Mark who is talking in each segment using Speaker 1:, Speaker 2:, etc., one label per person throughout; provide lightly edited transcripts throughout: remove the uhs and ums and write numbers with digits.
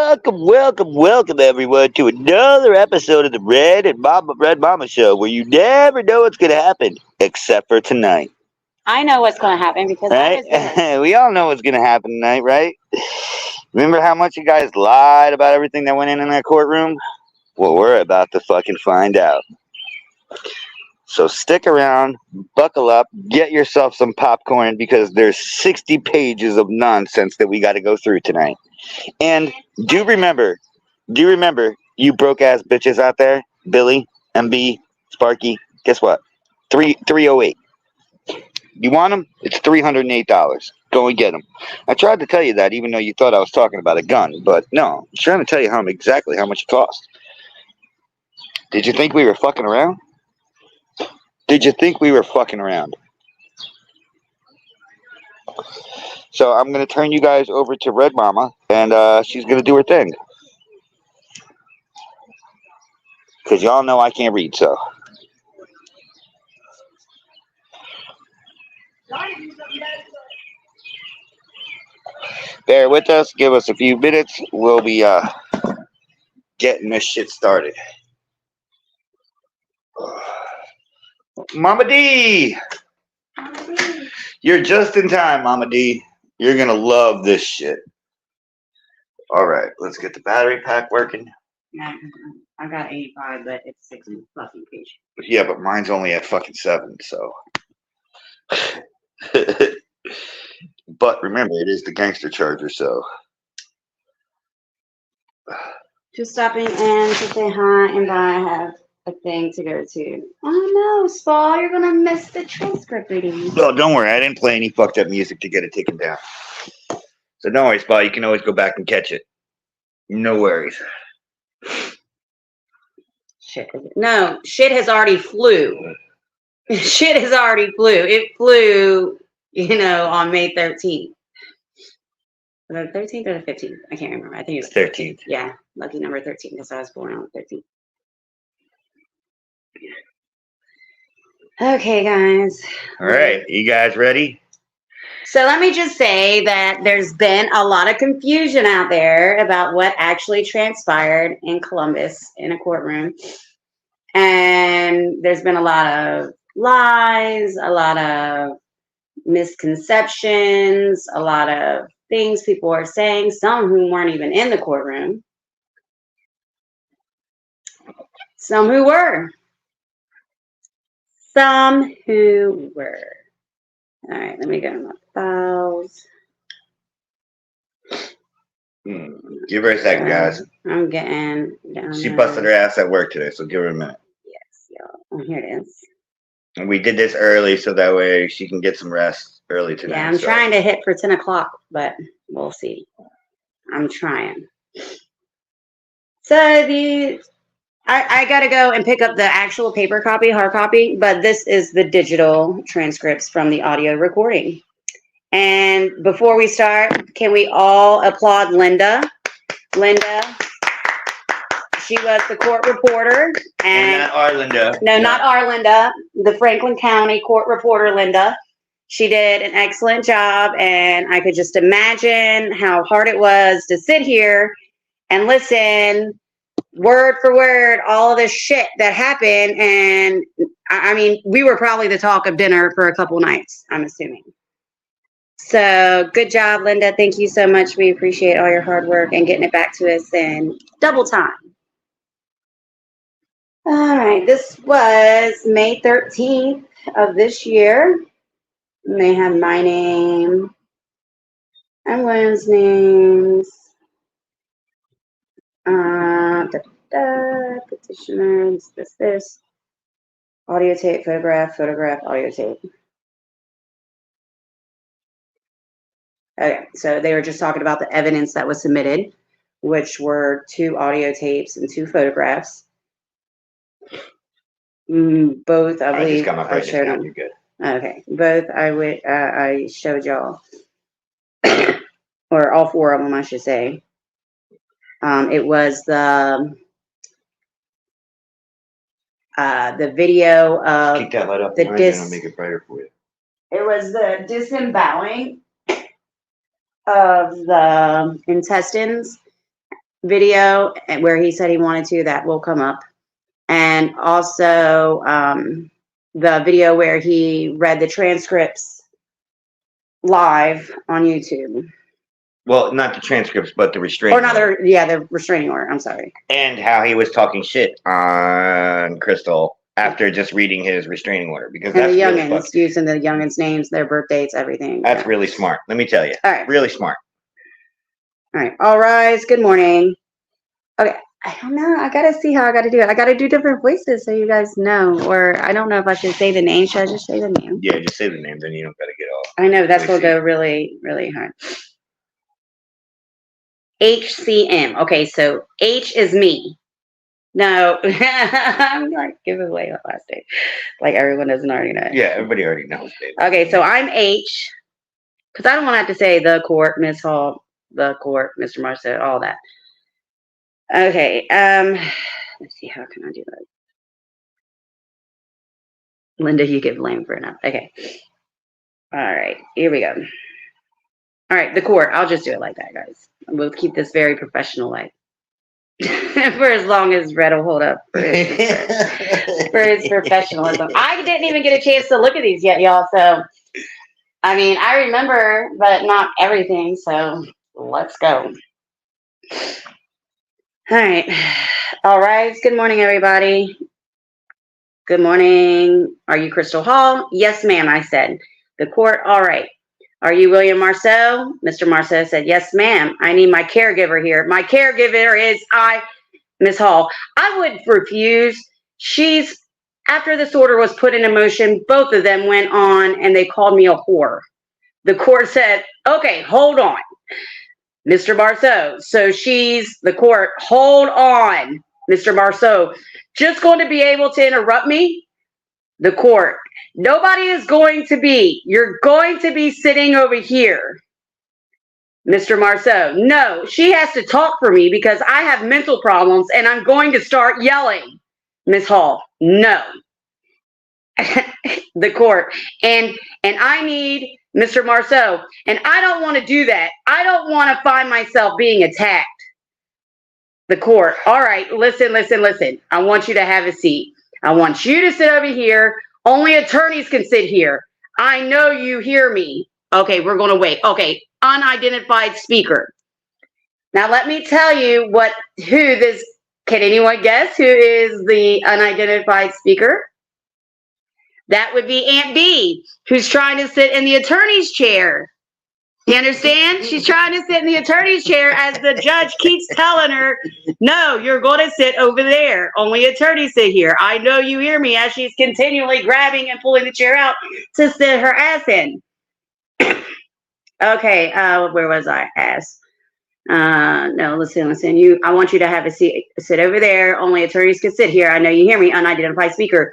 Speaker 1: welcome, everyone, to another episode of the Red Mama Show, where you never know what's going to happen, except for tonight.
Speaker 2: I know what's going to happen because I was there.
Speaker 1: We all know what's going to happen tonight, right? Remember how much you guys lied about everything that went in that courtroom? Well, we're about to fucking find out. So stick around, buckle up, get yourself some popcorn, because there's 60 pages of nonsense that we got to go through tonight. And do remember, you broke-ass bitches out there, Billy, MB, Sparky, guess what? 308. You want them? It's $308. Go and get them. I tried to tell you that, even though you thought I was talking about a gun, but no, I'm trying to tell you exactly how much it costs. Did you think we were fucking around? So I'm going to turn you guys over to Red Mama, and she's going to do her thing. Because y'all know I can't read, so. Bear with us. Give us a few minutes. We'll be getting this shit started. Mama D! You're just in time, Mama D. You're going to love this shit. All right, let's get the battery pack working.
Speaker 2: Yeah, I got 85, but it's 60 fucking page.
Speaker 1: Yeah, but mine's only at fucking 7, so. But remember, it is the gangster charger, so.
Speaker 2: Just stopping in to say hi and bye. I have a thing to go to. Oh no, Spa, you're gonna miss the transcript reading.
Speaker 1: Well, don't worry, I didn't play any fucked up music to get it taken down. So don't worry, Spa, you can always go back and catch it. No worries.
Speaker 2: Shit. No, shit has already flew. Shit has already flew. It flew, on May 13th. The 13th or the 15th? I can't remember. I think it was
Speaker 1: 13th.
Speaker 2: Yeah, lucky number 13 because I was born on the 13th. Okay, guys.
Speaker 1: All right, you guys ready?
Speaker 2: So let me just say that there's been a lot of confusion out there about what actually transpired in Columbus in a courtroom. And there's been a lot of lies, a lot of misconceptions, a lot of things people are saying, some who weren't even in the courtroom, some who were. All right, let me go to my files.
Speaker 1: Give her a second, guys.
Speaker 2: I'm getting down.
Speaker 1: She busted her ass at work today, so give her a minute.
Speaker 2: Yes, y'all. Oh, here it is.
Speaker 1: And we did this early so that way she can get some rest early tonight.
Speaker 2: Yeah, I'm trying to hit for 10 o'clock, but we'll see. I'm trying. So I got to go and pick up the actual paper copy, hard copy, but this is the digital transcripts from the audio recording. And before we start, can we all applaud Linda? Linda, she was the court reporter. And
Speaker 1: not our Linda.
Speaker 2: No, not our Linda, the Franklin County court reporter, Linda. She did an excellent job, and I could just imagine how hard it was to sit here and listen word for word all of this shit that happened. And I mean, we were probably the talk of dinner for a couple nights, I'm assuming. So good job, Linda. Thank you so much. We appreciate all your hard work and getting it back to us in double time. All right, this was May 13th of this year. And they have my name and William's names. Petitioners, this. Audio tape, photograph, audio tape. Okay, so they were just talking about the evidence that was submitted, which were 2 audio tapes and 2 photographs. Both, I believe, I showed them.
Speaker 1: You're good.
Speaker 2: Okay, both I showed y'all, or all 4 of them, I should say. It was the video of
Speaker 1: keep that light up.
Speaker 2: The
Speaker 1: I'll make it brighter for you.
Speaker 2: It was the disemboweling of the intestines video where he said he wanted to, that will come up. And also the video where he read the transcripts live on YouTube.
Speaker 1: Well, not the transcripts, but the restraining order.
Speaker 2: The restraining order. I'm sorry.
Speaker 1: And how he was talking shit on Crystal after just reading his restraining order. Because
Speaker 2: and
Speaker 1: that's
Speaker 2: the
Speaker 1: really
Speaker 2: youngins, using the youngins' names, their birth dates, everything.
Speaker 1: That's really smart. Let me tell you.
Speaker 2: All right.
Speaker 1: Really smart.
Speaker 2: All right. All rise. Good morning. Okay. I don't know. I got to see how I got to do it. I got to do different voices so you guys know. Or I don't know if I should say the name. Should I just say the name?
Speaker 1: Yeah, just say the name. Then you don't got to get all.
Speaker 2: I know. That's going to go really, really hard. HCM. Okay. So H is me. No. I'm like giving away my last name. Like everyone doesn't already know.
Speaker 1: Yeah, everybody already knows, David.
Speaker 2: Okay. So I'm H. Because I don't want to have to say the court, Ms. Hall, the court, Mr. Marceau, all that. Okay, let's see, how can I do that? Linda, you get blamed for enough. Okay. All right, here we go. All right, the court. I'll just do it like that, guys. We'll keep this very professional like for as long as Red will hold up for his professionalism. I didn't even get a chance to look at these yet, y'all, so I mean, I remember, but not everything, so let's go. All right. All right. Good morning, everybody. Good morning. Are you Crystal Hall? Yes, ma'am, I said. The court, all right. Are you William Marceau? Mr. Marceau said, yes, ma'am. I need my caregiver here. My caregiver is Ms. Hall. I would refuse. After this order was put into motion, both of them went on and they called me a whore. The court said, okay, hold on. Mr. Marceau, so the court, hold on, Mr. Marceau, just going to be able to interrupt me? The court, nobody is going to be. You're going to be sitting over here. Mr. Marceau, no, she has to talk for me because I have mental problems and I'm going to start yelling. Ms. Hall, no. The court, and I need Mr. Marceau, and I don't want to do that. I don't want to find myself being attacked. The court, all right, listen. I want you to have a seat. I want you to sit over here. Only attorneys can sit here. I know you hear me. Okay, we're going to wait. Okay, unidentified speaker. Now let me tell you can anyone guess who is the unidentified speaker? That would be Aunt B, who's trying to sit in the attorney's chair. You understand? She's trying to sit in the attorney's chair as the judge keeps telling her, no, you're going to sit over there. Only attorneys sit here. I know you hear me, as she's continually grabbing and pulling the chair out to sit her ass in. Okay, where was I? Ass. No, listen. I want you to have a seat. Sit over there. Only attorneys can sit here. I know you hear me. Unidentified speaker.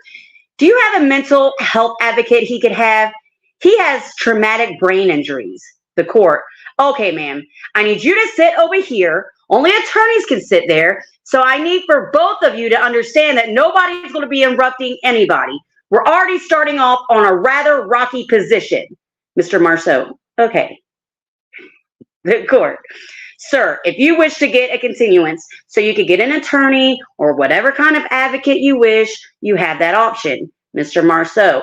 Speaker 2: Do you have a mental health advocate he could have? He has traumatic brain injuries. The court. Okay, ma'am. I need you to sit over here. Only attorneys can sit there. So I need for both of you to understand that nobody's going to be interrupting anybody. We're already starting off on a rather rocky position. Mr. Marceau. Okay. The court. Sir, if you wish to get a continuance so you could get an attorney or whatever kind of advocate you wish, you have that option. Mr. Marceau,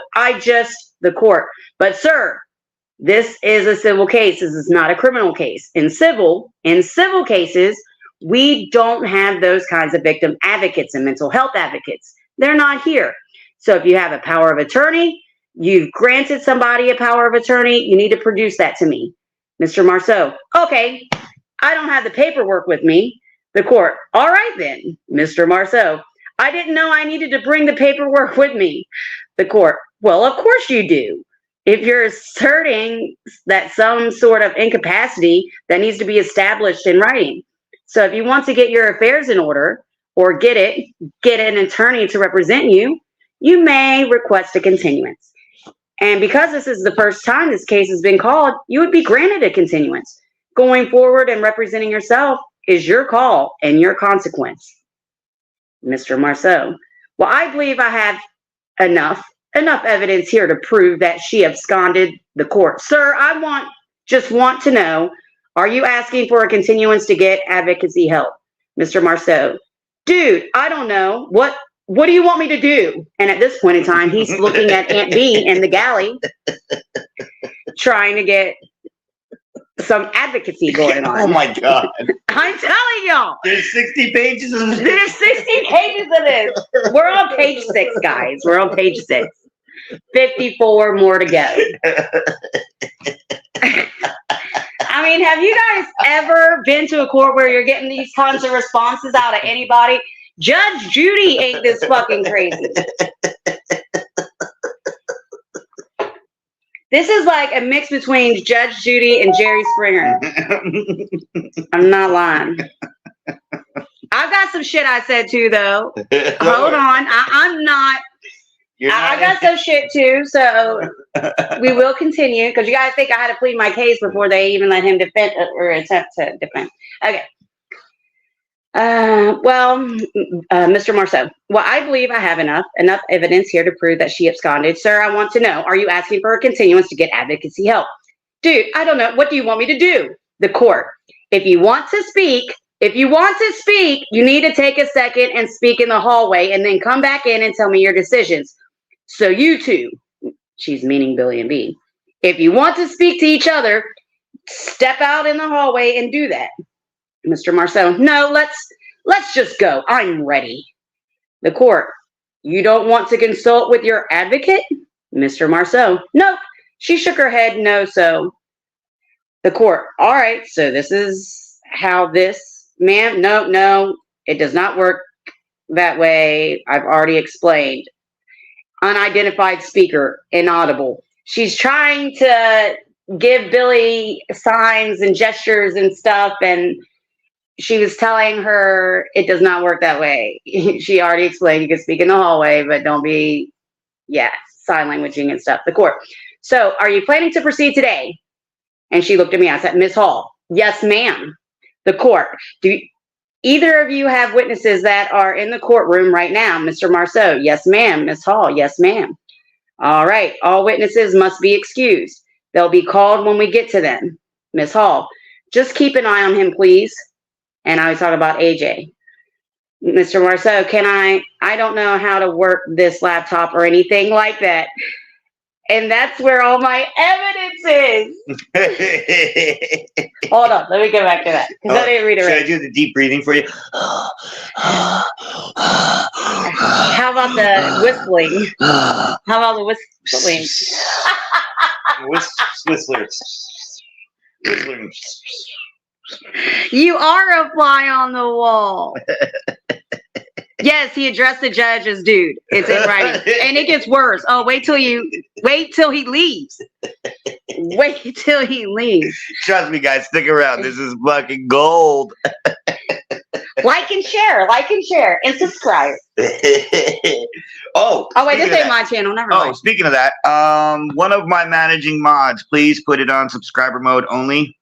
Speaker 2: the court. But sir, this is a civil case. This is not a criminal case. In civil cases, we don't have those kinds of victim advocates and mental health advocates. They're not here. So if you have a power of attorney, you've granted somebody a power of attorney, you need to produce that to me. Mr. Marceau, okay. I don't have the paperwork with me. The court, all right then, Mr. Marceau. I didn't know I needed to bring the paperwork with me. The court, well, of course you do. If you're asserting that some sort of incapacity that needs to be established in writing. So if you want to get your affairs in order or get an attorney to represent you, you may request a continuance. And because this is the first time this case has been called, you would be granted a continuance. Going forward and representing yourself is your call and your consequence. Mr. Marceau, well, I believe I have enough evidence here to prove that she absconded the court. Sir, I just want to know, are you asking for a continuance to get advocacy help? Mr. Marceau, dude, I don't know. What do you want me to do? And at this point in time, he's looking at Aunt B in the galley, trying to get some advocacy going on.
Speaker 1: Oh my God.
Speaker 2: I'm telling y'all.
Speaker 1: There's 60 pages of this.
Speaker 2: There's 60 pages of this. We're on page 6, guys. We're on page 6. 54 more to go. I mean, have you guys ever been to a court where you're getting these tons of responses out of anybody? Judge Judy ain't this fucking crazy. This is like a mix between Judge Judy and Jerry Springer. I'm not lying. I've got some shit I said too, though. Hold on. I'm not. I got some shit too, so we will continue because you guys think I had to plead my case before they even let him defend or attempt to defend. Okay. Mr. Marceau, well, I believe I have enough evidence here to prove that she absconded. Sir, I want to know, are you asking for a continuance to get advocacy help? Dude, I don't know. What do you want me to do? The court. If you want to speak, you need to take a second and speak in the hallway and then come back in and tell me your decisions. So you two, she's meaning Billy and B, if you want to speak to each other, step out in the hallway and do that. Mr. Marceau, no, let's just go. I'm ready. The court, you don't want to consult with your advocate? Mr. Marceau, nope. She shook her head, no, so. The court, all right, so this is how this, ma'am, no, it does not work that way. I've already explained. Unidentified speaker, inaudible. She's trying to give Billy signs and gestures and stuff, and she was telling her it does not work that way. She already explained you can speak in the hallway, but don't be, sign languaging and stuff. The court. So are you planning to proceed today? And she looked at me. I said, Miss Hall, yes, ma'am. The court. Do either of you have witnesses that are in the courtroom right now? Mr. Marceau, yes, ma'am. Miss Hall, yes, ma'am. All right. All witnesses must be excused. They'll be called when we get to them. Miss Hall, just keep an eye on him, please. And I was talking about AJ. Mr. Marceau, I don't know how to work this laptop or anything like that. And that's where all my evidence is. Hold on, let me go back to that. Because I didn't read it right.
Speaker 1: Should I do the deep breathing for you?
Speaker 2: How about the whistling? How about the whistling?
Speaker 1: Whistling.
Speaker 2: You are a fly on the wall. Yes, he addressed the judge as dude. It's in writing. And it gets worse. Oh, wait till he leaves. Wait till he leaves.
Speaker 1: Trust me, guys, stick around. This is fucking gold.
Speaker 2: Like and share, and subscribe.
Speaker 1: Oh,
Speaker 2: wait, this ain't my channel. Never mind.
Speaker 1: Oh, speaking of that, one of my managing mods, please put it on subscriber mode only.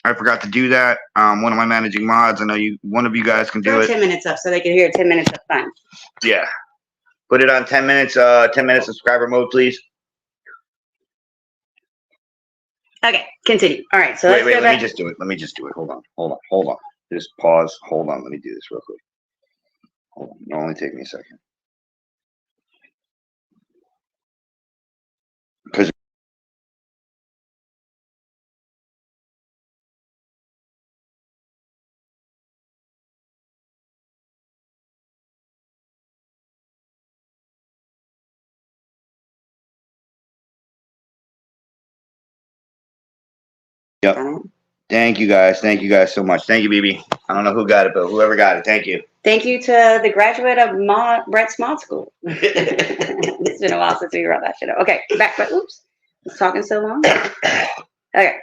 Speaker 1: I forgot to do that. One of my managing mods. I know one of you guys can do it.
Speaker 2: 10 minutes up so they can hear 10 minutes of fun.
Speaker 1: Yeah. Put it on 10 minutes. 10 minute subscriber mode, please.
Speaker 2: Okay, continue. All right, so
Speaker 1: wait, let me just do it. Hold on. Just pause. Hold on. Let me do this real quick. Hold on. It'll only take me a second. Because yep. Thank you guys so much. Thank you, BB. I don't know who got it, but whoever got it, thank you.
Speaker 2: Thank you to the graduate of Brett's Mod School. It's been a while since we wrote that shit up. Okay, back. But oops, I was talking so long. Okay.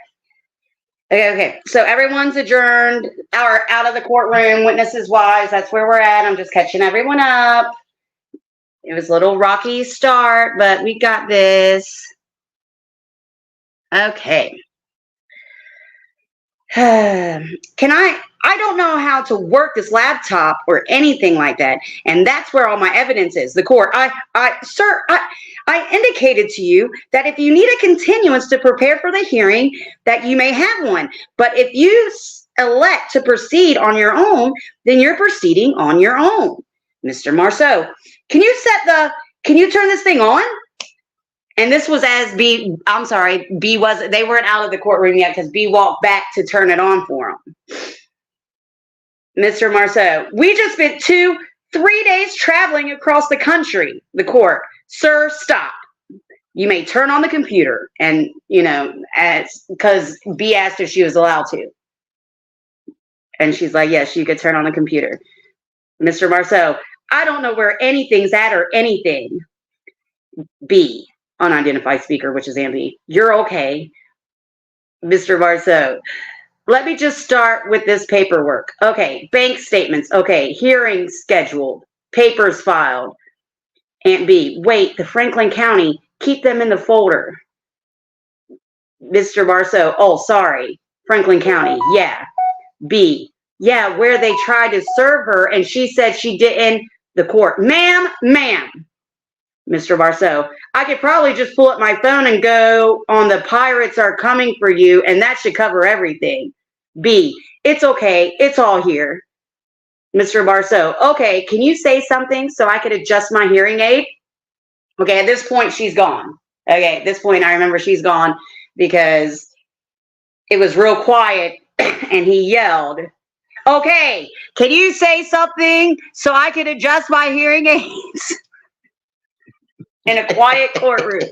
Speaker 2: So everyone's adjourned or out of the courtroom, witnesses wise. That's where we're at. I'm just catching everyone up. It was a little rocky start, but we got this. Okay. I don't know how to work this laptop or anything like that. And that's where all my evidence is. The court, sir, I indicated to you that if you need a continuance to prepare for the hearing, that you may have one. But if you elect to proceed on your own, then you're proceeding on your own. Mr. Marceau, can you turn this thing on? And this was as B wasn't, they weren't out of the courtroom yet because B walked back to turn it on for him. Mr. Marceau, we just spent 3 days traveling across the country. The court, sir, stop. You may turn on the computer. And, because B asked if she was allowed to. And she's like, yes, you could turn on the computer. Mr. Marceau, I don't know where anything's at or anything. B, unidentified speaker, which is Ambi. You're okay. Mr. Marceau, let me just start with this paperwork. Okay, bank statements. Okay, hearings scheduled. Papers filed. Aunt B, wait, the Franklin County, keep them in the folder. Mr. Marceau, oh, sorry. Franklin County, yeah. B, yeah, where they tried to serve her and she said she didn't. The court, ma'am. Mr. Marceau, I could probably just pull up my phone and go on the pirates are coming for you, and that should cover everything. B, it's okay. It's all here. Mr. Marceau, okay, can you say something so I could adjust my hearing aid? Okay, at this point, she's gone. Okay, at this point, I remember she's gone because it was real quiet and he yelled, okay, can you say something so I could adjust my hearing aids? In a quiet courtroom.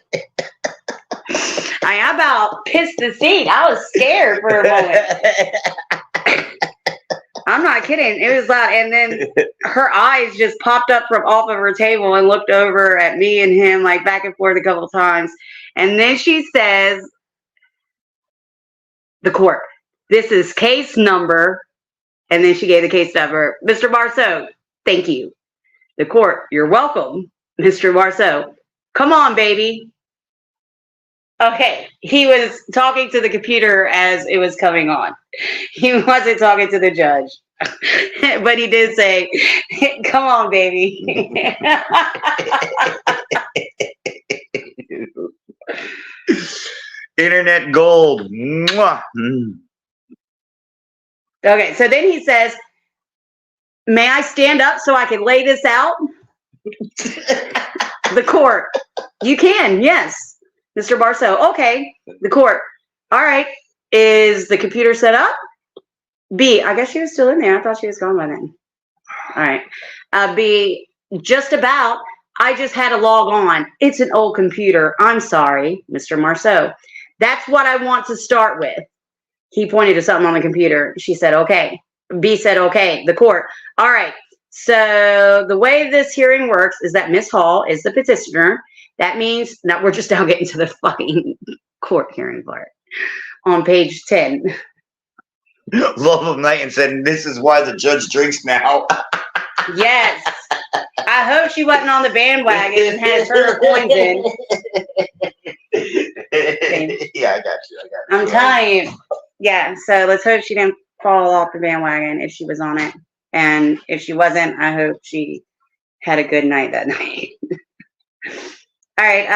Speaker 2: I about pissed the seat. I was scared for a moment. I'm not kidding. It was loud. And then her eyes just popped up from off of her table and looked over at me and him like back and forth a couple of times. And then she says, the court, this is case number. And then she gave the case number. Mr. Marceau, thank you. The court, you're welcome. Mr. Marceau, come on, baby. Okay, he was talking to the computer as it was coming on. He wasn't talking to the judge. But he did say, come on, baby.
Speaker 1: Internet gold. Mwah.
Speaker 2: Okay, so then he says, may I stand up so I can lay this out? The court, you can, yes. Mr. Marceau, okay. The court, all right. Is the computer set up? B, I guess she was still in there. I thought she was gone by then. All right. B, just about. I just had to log on. It's an old computer. I'm sorry, Mr. Marceau. That's what I want to start with. He pointed to something on the computer. She said, okay. B said, okay. The court, all right. So the way this hearing works is that Miss Hall is the petitioner. That means that we're just now getting to the fucking court hearing part. On page 10.
Speaker 1: Love of Night and said, this is why the judge drinks now.
Speaker 2: Yes. I hope she wasn't on the bandwagon and had her coins in.
Speaker 1: Yeah, I got you.
Speaker 2: I'm telling you. Yeah, so let's hope she didn't fall off the bandwagon if she was on it. And if she wasn't, I hope she had a good night that night. All right.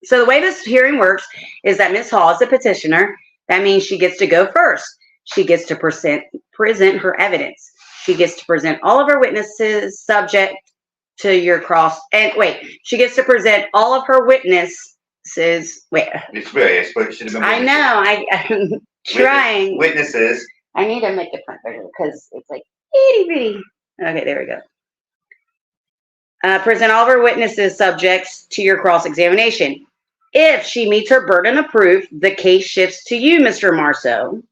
Speaker 2: So the way this hearing works is that Ms. Hall is the petitioner. That means she gets to go first. She gets to present her evidence. She gets to present all of her witnesses subject to your cross. And wait, she gets to present all of her witnesses. Wait.
Speaker 1: Experience, but it should have been.
Speaker 2: I know. I'm trying.
Speaker 1: Witnesses.
Speaker 2: I need to make the front bigger because it's like itty bitty. Okay, there we go. Present all of her witnesses subjects to your cross-examination. If she meets her burden of proof, the case shifts to you, Mr. Marceau.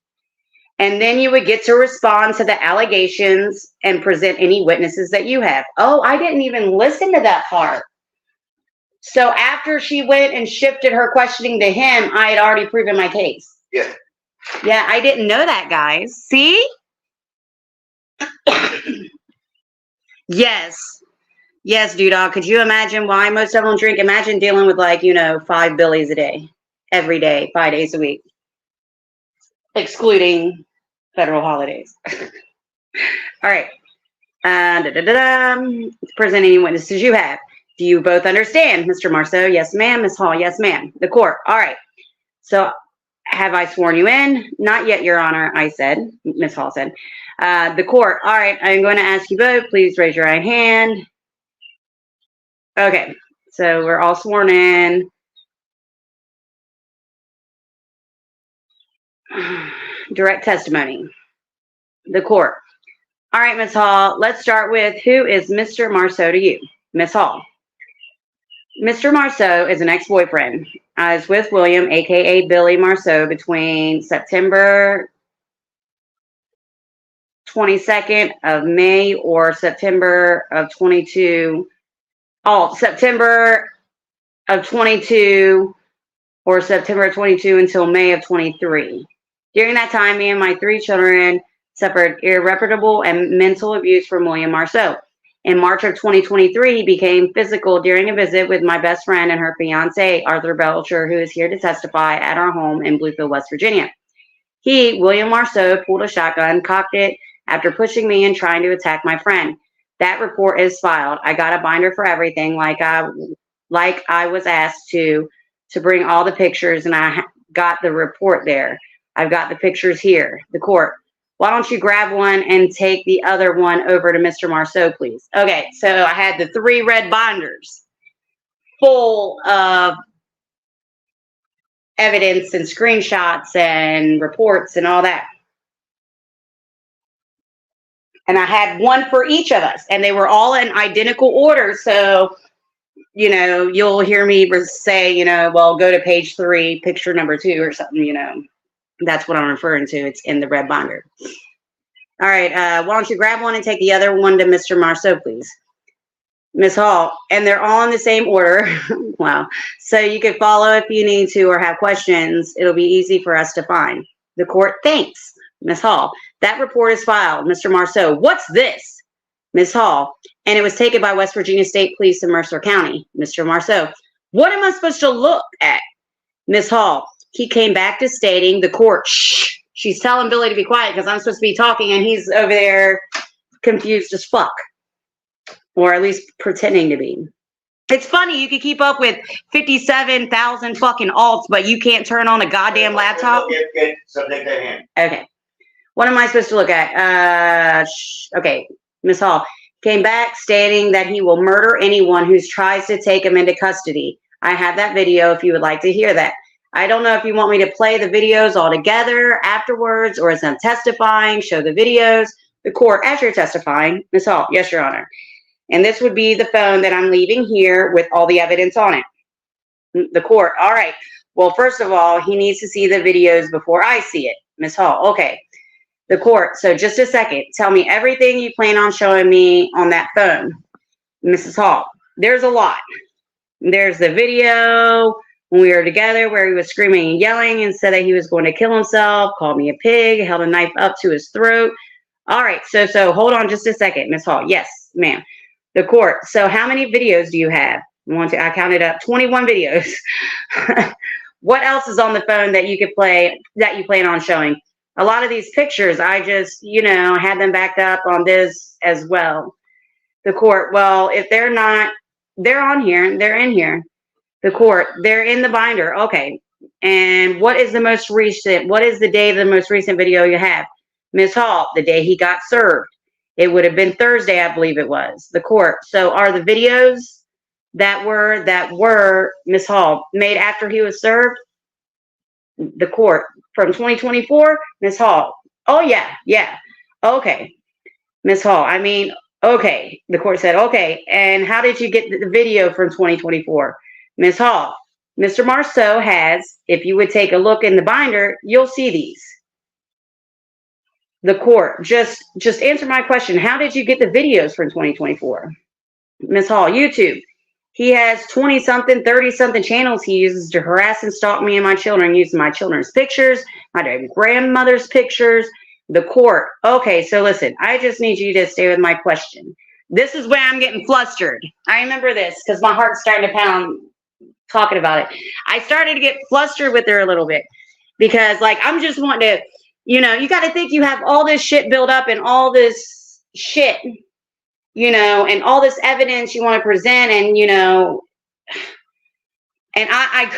Speaker 2: And then you would get to respond to the allegations and present any witnesses that you have. Oh, I didn't even listen to that part. So after she went and shifted her questioning to him, I had already proven my case.
Speaker 1: Yeah.
Speaker 2: Yeah, I didn't know that, guys. See? Yes. Yes, Dudog. Could you imagine why most of them drink? Imagine dealing with 5 Billies a day, every day, 5 days a week, excluding federal holidays. All right. Present any witnesses you have. Do you both understand, Mr. Marceau? Yes, ma'am. Ms. Hall? Yes, ma'am. The court. All right. So Have I sworn you in? Not yet, Your Honor, I said. Ms. Hall said. The court, all right, I'm going to ask you both. Please raise your right hand. Okay, so we're all sworn in. Direct testimony. The court. All right, Ms. Hall, let's start with who is Mr. Marceau to you? Ms. Hall. Mr. Marceau is an ex-boyfriend. I was with William, aka Billy Marceau, between September 22nd of May or September of 22. Oh, September of 22 or September of 22 until May of 23. During that time, me and my 3 children suffered irreparable and mental abuse from William Marceau. In March of 2023, he became physical during a visit with my best friend and her fiance, Arthur Belcher, who is here to testify at our home in Bluefield, West Virginia. He, William Marceau, pulled a shotgun, cocked it after pushing me and trying to attack my friend. That report is filed. I got a binder for everything, like I was asked to bring all the pictures, and I got the report there. I've got the pictures here. The court. Why don't you grab one and take the other one over to Mr. Marceau, please? Okay, so I had the 3 red binders full of evidence and screenshots and reports and all that. And I had one for each of us, and they were all in identical order. So, you know, you'll hear me say, you know, well, go to page 3, picture number 2 or something, you know. That's what I'm referring to. It's in the red binder. All right, why don't you grab one and take the other one to Mr. Marceau, please? Ms. Hall, and they're all in the same order. Wow. So you could follow if you need to or have questions. It'll be easy for us to find. The court, thanks. Ms. Hall, that report is filed. Mr. Marceau, what's this? Ms. Hall, and it was taken by West Virginia State Police in Mercer County. Mr. Marceau, what am I supposed to look at? Ms. Hall, he came back to stating the court, shh. She's telling Billy to be quiet because I'm supposed to be talking and he's over there confused as fuck. Or at least pretending to be. It's funny, you could keep up with 57,000 fucking alts, but you can't turn on a goddamn laptop.
Speaker 1: Get subject at hand.
Speaker 2: Okay. What am I supposed to look at? Okay. Ms. Hall came back stating that he will murder anyone who tries to take him into custody. I have that video if you would like to hear that. I don't know if you want me to play the videos all together afterwards or as I'm testifying, show the videos. The court, as you're testifying, Ms. Hall, yes, Your Honor. And this would be the phone that I'm leaving here with all the evidence on it. The court, all right. Well, first of all, he needs to see the videos before I see it. Ms. Hall, okay. The court, so just a second. Tell me everything you plan on showing me on that phone. Mrs. Hall, there's a lot. There's the video when we were together where he was screaming and yelling and said that he was going to kill himself, called me a pig, held a knife up to his throat. All right, so hold on just a second, Ms. Hall. Yes, ma'am. The court, so how many videos do you have? I counted up 21 videos. What else is on the phone that you could play, that you plan on showing? A lot of these pictures, I just, you know, had them backed up on this as well. The court, well, if they're not, they're on here, they're in here. The court, they're in the binder. Okay. And what is the most recent, what is the day of the most recent video you have? Ms. Hall, the day he got served. It would have been Thursday, I believe it was. The court. So are the videos that were Ms. Hall made after he was served? The court. From 2024, Ms. Hall. Oh yeah. Okay. Ms. Hall, I mean, okay. The court said, okay. And how did you get the video from 2024? Ms. Hall, Mr. Marceau has, if you would take a look in the binder, you'll see these. The court, just answer my question. How did you get the videos from 2024? Ms. Hall, YouTube. He has 20-something, 30-something channels he uses to harass and stalk me and my children using my children's pictures, my grandmother's pictures. The court. Okay, so listen, I just need you to stay with my question. This is where I'm getting flustered. I remember this because my heart's starting to pound talking about it. I started to get flustered with her a little bit because, like, I'm just wanting to, you know, you got to think you have all this shit built up and all this shit, you know, and all this evidence you want to present, and, you know, and I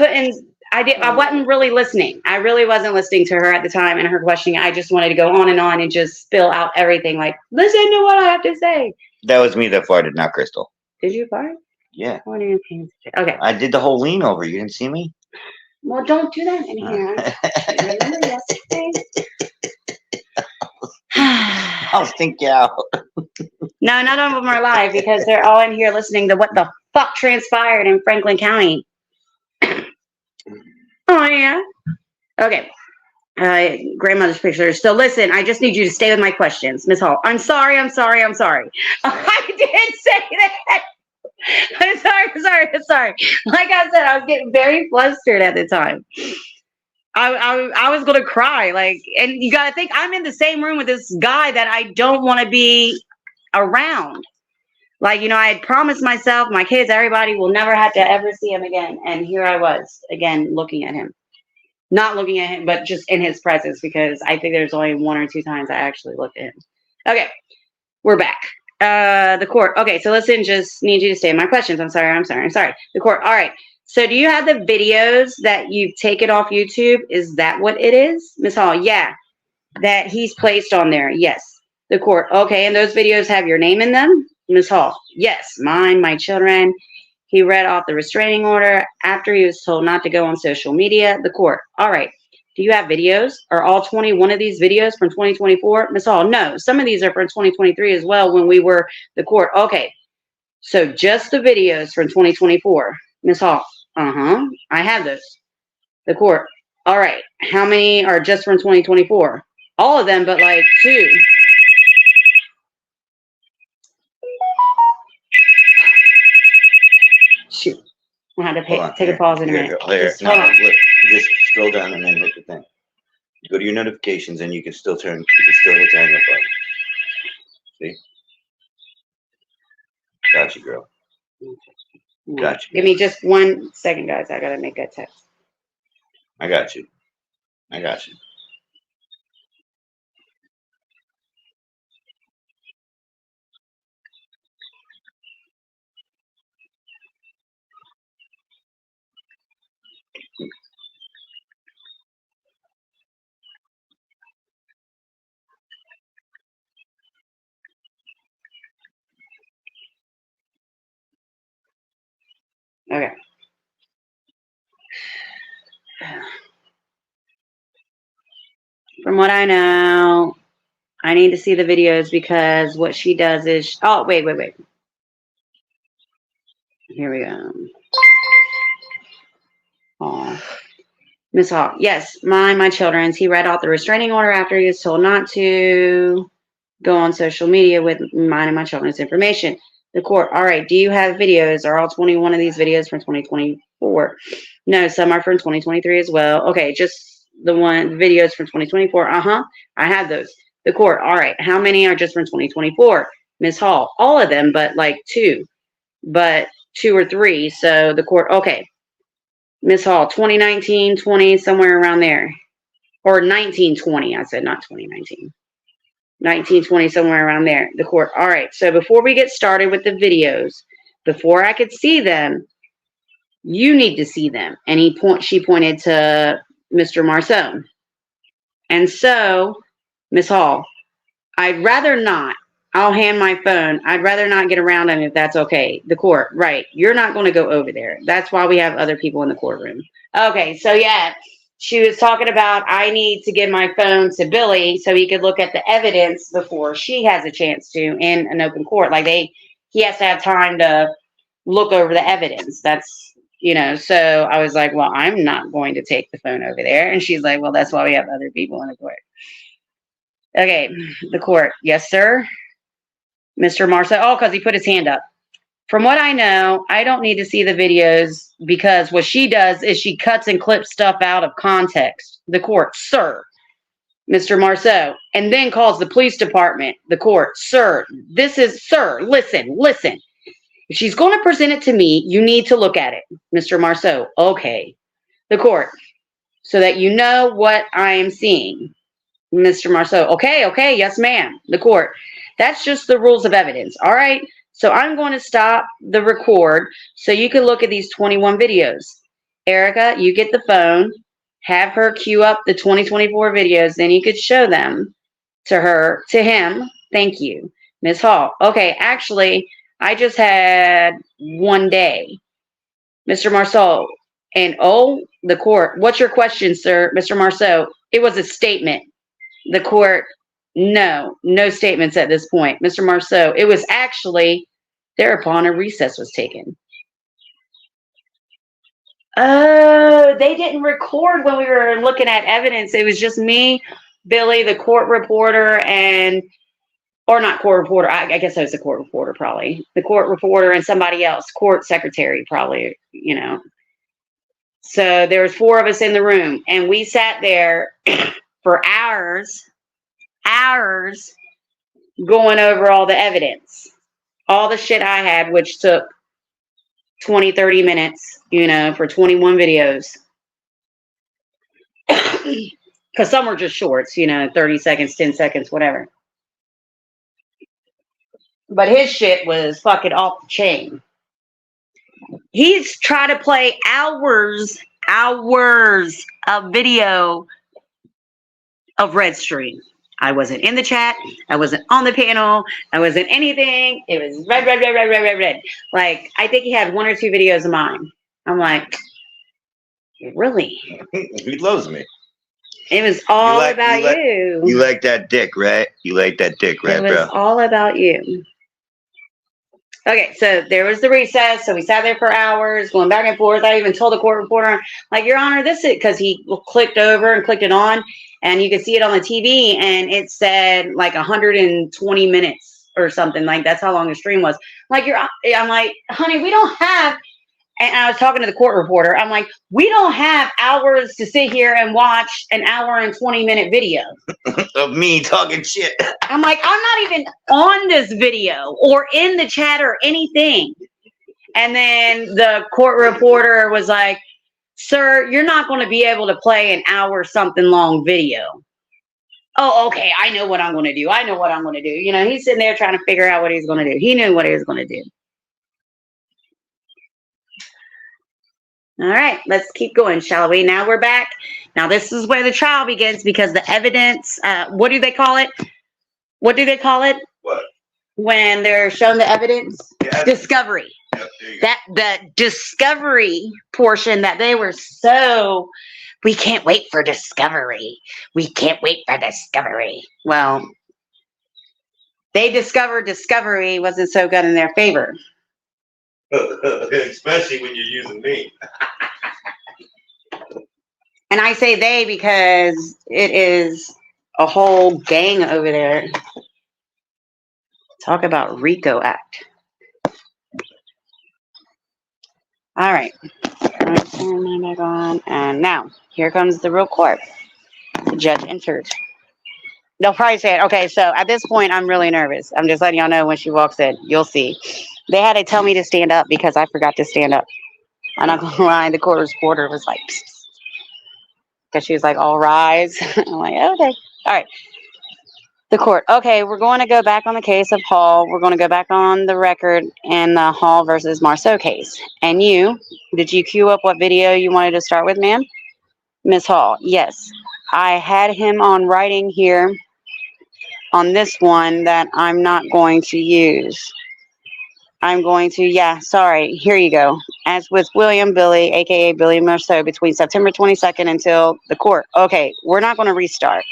Speaker 2: I wasn't really listening. I really wasn't listening to her at the time and her questioning. I just wanted to go on and just spill out everything. Like, listen to what I have to say.
Speaker 1: That was me that farted, not Crystal.
Speaker 2: Did you fart?
Speaker 1: Yeah.
Speaker 2: Okay.
Speaker 1: I did the whole lean over. You didn't see me?
Speaker 2: Well, don't do that in here. Remember yesterday?
Speaker 1: I'll think you out.
Speaker 2: No, none of them are live because they're all in here listening to what the fuck transpired in Franklin County. Oh, yeah. Okay. Grandmother's picture. So listen, I just need you to stay with my questions, Miss Hall. I'm sorry. I did say that. I'm sorry. Like I said, I was getting very flustered at the time. I was gonna cry. Like, and you gotta think I'm in the same room with this guy that I don't want to be around. Like, you know, I had promised myself, my kids, everybody will never have to ever see him again. And here I was again looking at him. Not looking at him, but just in his presence, because I think there's only 1 or 2 times I actually looked at him. Okay, we're back. The court. Okay, so listen, just need you to stay in my questions. I'm sorry. The court. All right. So do you have the videos that you've taken off YouTube? Is that what it is? Ms. Hall, yeah. That he's placed on there. Yes. The court. Okay, and those videos have your name in them? Ms. Hall, yes. Mine, my children. He read off the restraining order after he was told not to go on social media. The court. All right. Do you have videos? Are all 21 of these videos from 2024? Ms. Hall, no. Some of these are from 2023 as well when we were the court. Okay. So just the videos from 2024. Ms. Hall, I have those. The court. All right. How many are just from 2024? All of them, but like 2. Shoot. I had to take a pause in a minute.
Speaker 1: Just scroll down and then hit the thing. Go to your notifications and you can still hit the hang up button. See? Got you, girl. Got you.
Speaker 2: Give me just 1 second, guys. I gotta make a text.
Speaker 1: I got you.
Speaker 2: Okay. From what I know, I need to see the videos because what she does is... Oh, wait. Here we go. Oh. Miss Hall, yes, my children's. He read out the restraining order after he was told not to go on social media with mine and my children's information. The court, all right, do you have videos? Are all 21 of these videos from 2024? No, some are from 2023 as well. Okay, just the videos from 2024. I have those. The court, all right, how many are just from 2024? Ms. Hall, all of them, but like 2. But 2 or 3. So the court, okay. Ms. Hall, 2019, 20, somewhere around there. Or 1920, I said, not 2019. 1920, somewhere around there. The court, all right. So before we get started with the videos, before I could see them, you need to see them. And she pointed to Mr. Marceau. And so, Ms. Hall, I'd rather not. I'll hand my phone. I'd rather not get around him if that's okay. The court, right. You're not going to go over there. That's why we have other people in the courtroom. Okay, so yeah, she was talking about I need to give my phone to Billy so he could look at the evidence before she has a chance to in an open court. Like he has to have time to look over the evidence. That's, so I was like, well, I'm not going to take the phone over there. And she's like, well, that's why we have other people in the court. Okay, the court. Yes, sir. Mr. Marceau. Oh, because he put his hand up. From what I know, I don't need to see the videos because what she does is she cuts and clips stuff out of context. The court, sir. Mr. Marceau. And then calls the police department. The court, sir. Sir, listen. If she's going to present it to me, you need to look at it. Mr. Marceau. Okay. The court. So that you know what I am seeing. Mr. Marceau. Okay. Yes, ma'am. The court. That's just the rules of evidence. All right. So I'm going to stop the record so you can look at these 21 videos. Erica, you get the phone, have her queue up the 2024 videos, then you could show them to him. Thank you, Ms. Hall. Okay, actually, I just had one day. Mr. Marceau, and the court. What's your question, sir? Mr. Marceau, it was a statement. The court, no statements at this point. Mr. Marceau, it was actually, thereupon a recess was taken. Oh, they didn't record when we were looking at evidence. It was just me, Billy, the court reporter, or not court reporter. I guess I was the court reporter, probably. The court reporter and somebody else, court secretary, probably, So there was 4 of us in the room, and we sat there for hours going over all the evidence, all the shit I had, which took 20, 30 minutes, for 21 videos. Because some were just shorts, 30 seconds, 10 seconds, whatever. But his shit was fucking off the chain. He's trying to play hours of video of Red Stream. I wasn't in the chat. I wasn't on the panel. I wasn't anything. It was red. Like, I think he had 1 or 2 videos of mine. I'm like, really?
Speaker 1: He loves me.
Speaker 2: It was all about you.
Speaker 1: You like that dick, right? You like that dick, right, bro?
Speaker 2: It was all about you. Okay, so there was the recess. So we sat there for hours, going back and forth. I even told the court reporter, like, Your Honor, this is because he clicked over and clicked it on, and you could see it on the TV, and it said like 120 minutes or something. Like, that's how long the stream was. I'm like, honey, we don't have. And I was talking to the court reporter. I'm like, we don't have hours to sit here and watch an hour and 20-minute video
Speaker 1: of me talking shit.
Speaker 2: I'm like, I'm not even on this video or in the chat or anything. And then the court reporter was like, sir, you're not going to be able to play an hour something long video. Oh, okay. I know what I'm going to do. He's sitting there trying to figure out what he's going to do. He knew what he was going to do. All right, let's keep going, shall we? Now we're back. Now this is where the trial begins because the evidence, what do they call it? What? When they're shown the evidence? Yeah. Discovery. Yep, the discovery portion that they were we can't wait for discovery. Well, they discovered discovery wasn't so good in their favor.
Speaker 1: Especially when you're using me.
Speaker 2: And I say they because it is a whole gang over there. Talk about RICO Act. All right. Turn my back on. And now, here comes the real court. The judge entered. They'll probably say it. Okay, so at this point, I'm really nervous. I'm just letting y'all know when she walks in. You'll see. They had to tell me to stand up because I forgot to stand up. I'm not going to lie. The court reporter was like, because she was like, all rise. I'm like, okay. All right. The court. Okay, we're going to go back on the case of Hall. We're going to go back on the record in the Hall versus Marceau case. And did you queue up what video you wanted to start with, ma'am? Ms. Hall, yes. I had him on writing here on this one that I'm not going to use. Sorry, here you go. As with William Billy, aka Billy Marceau, between September 22nd until the court. Okay, we're not going to restart.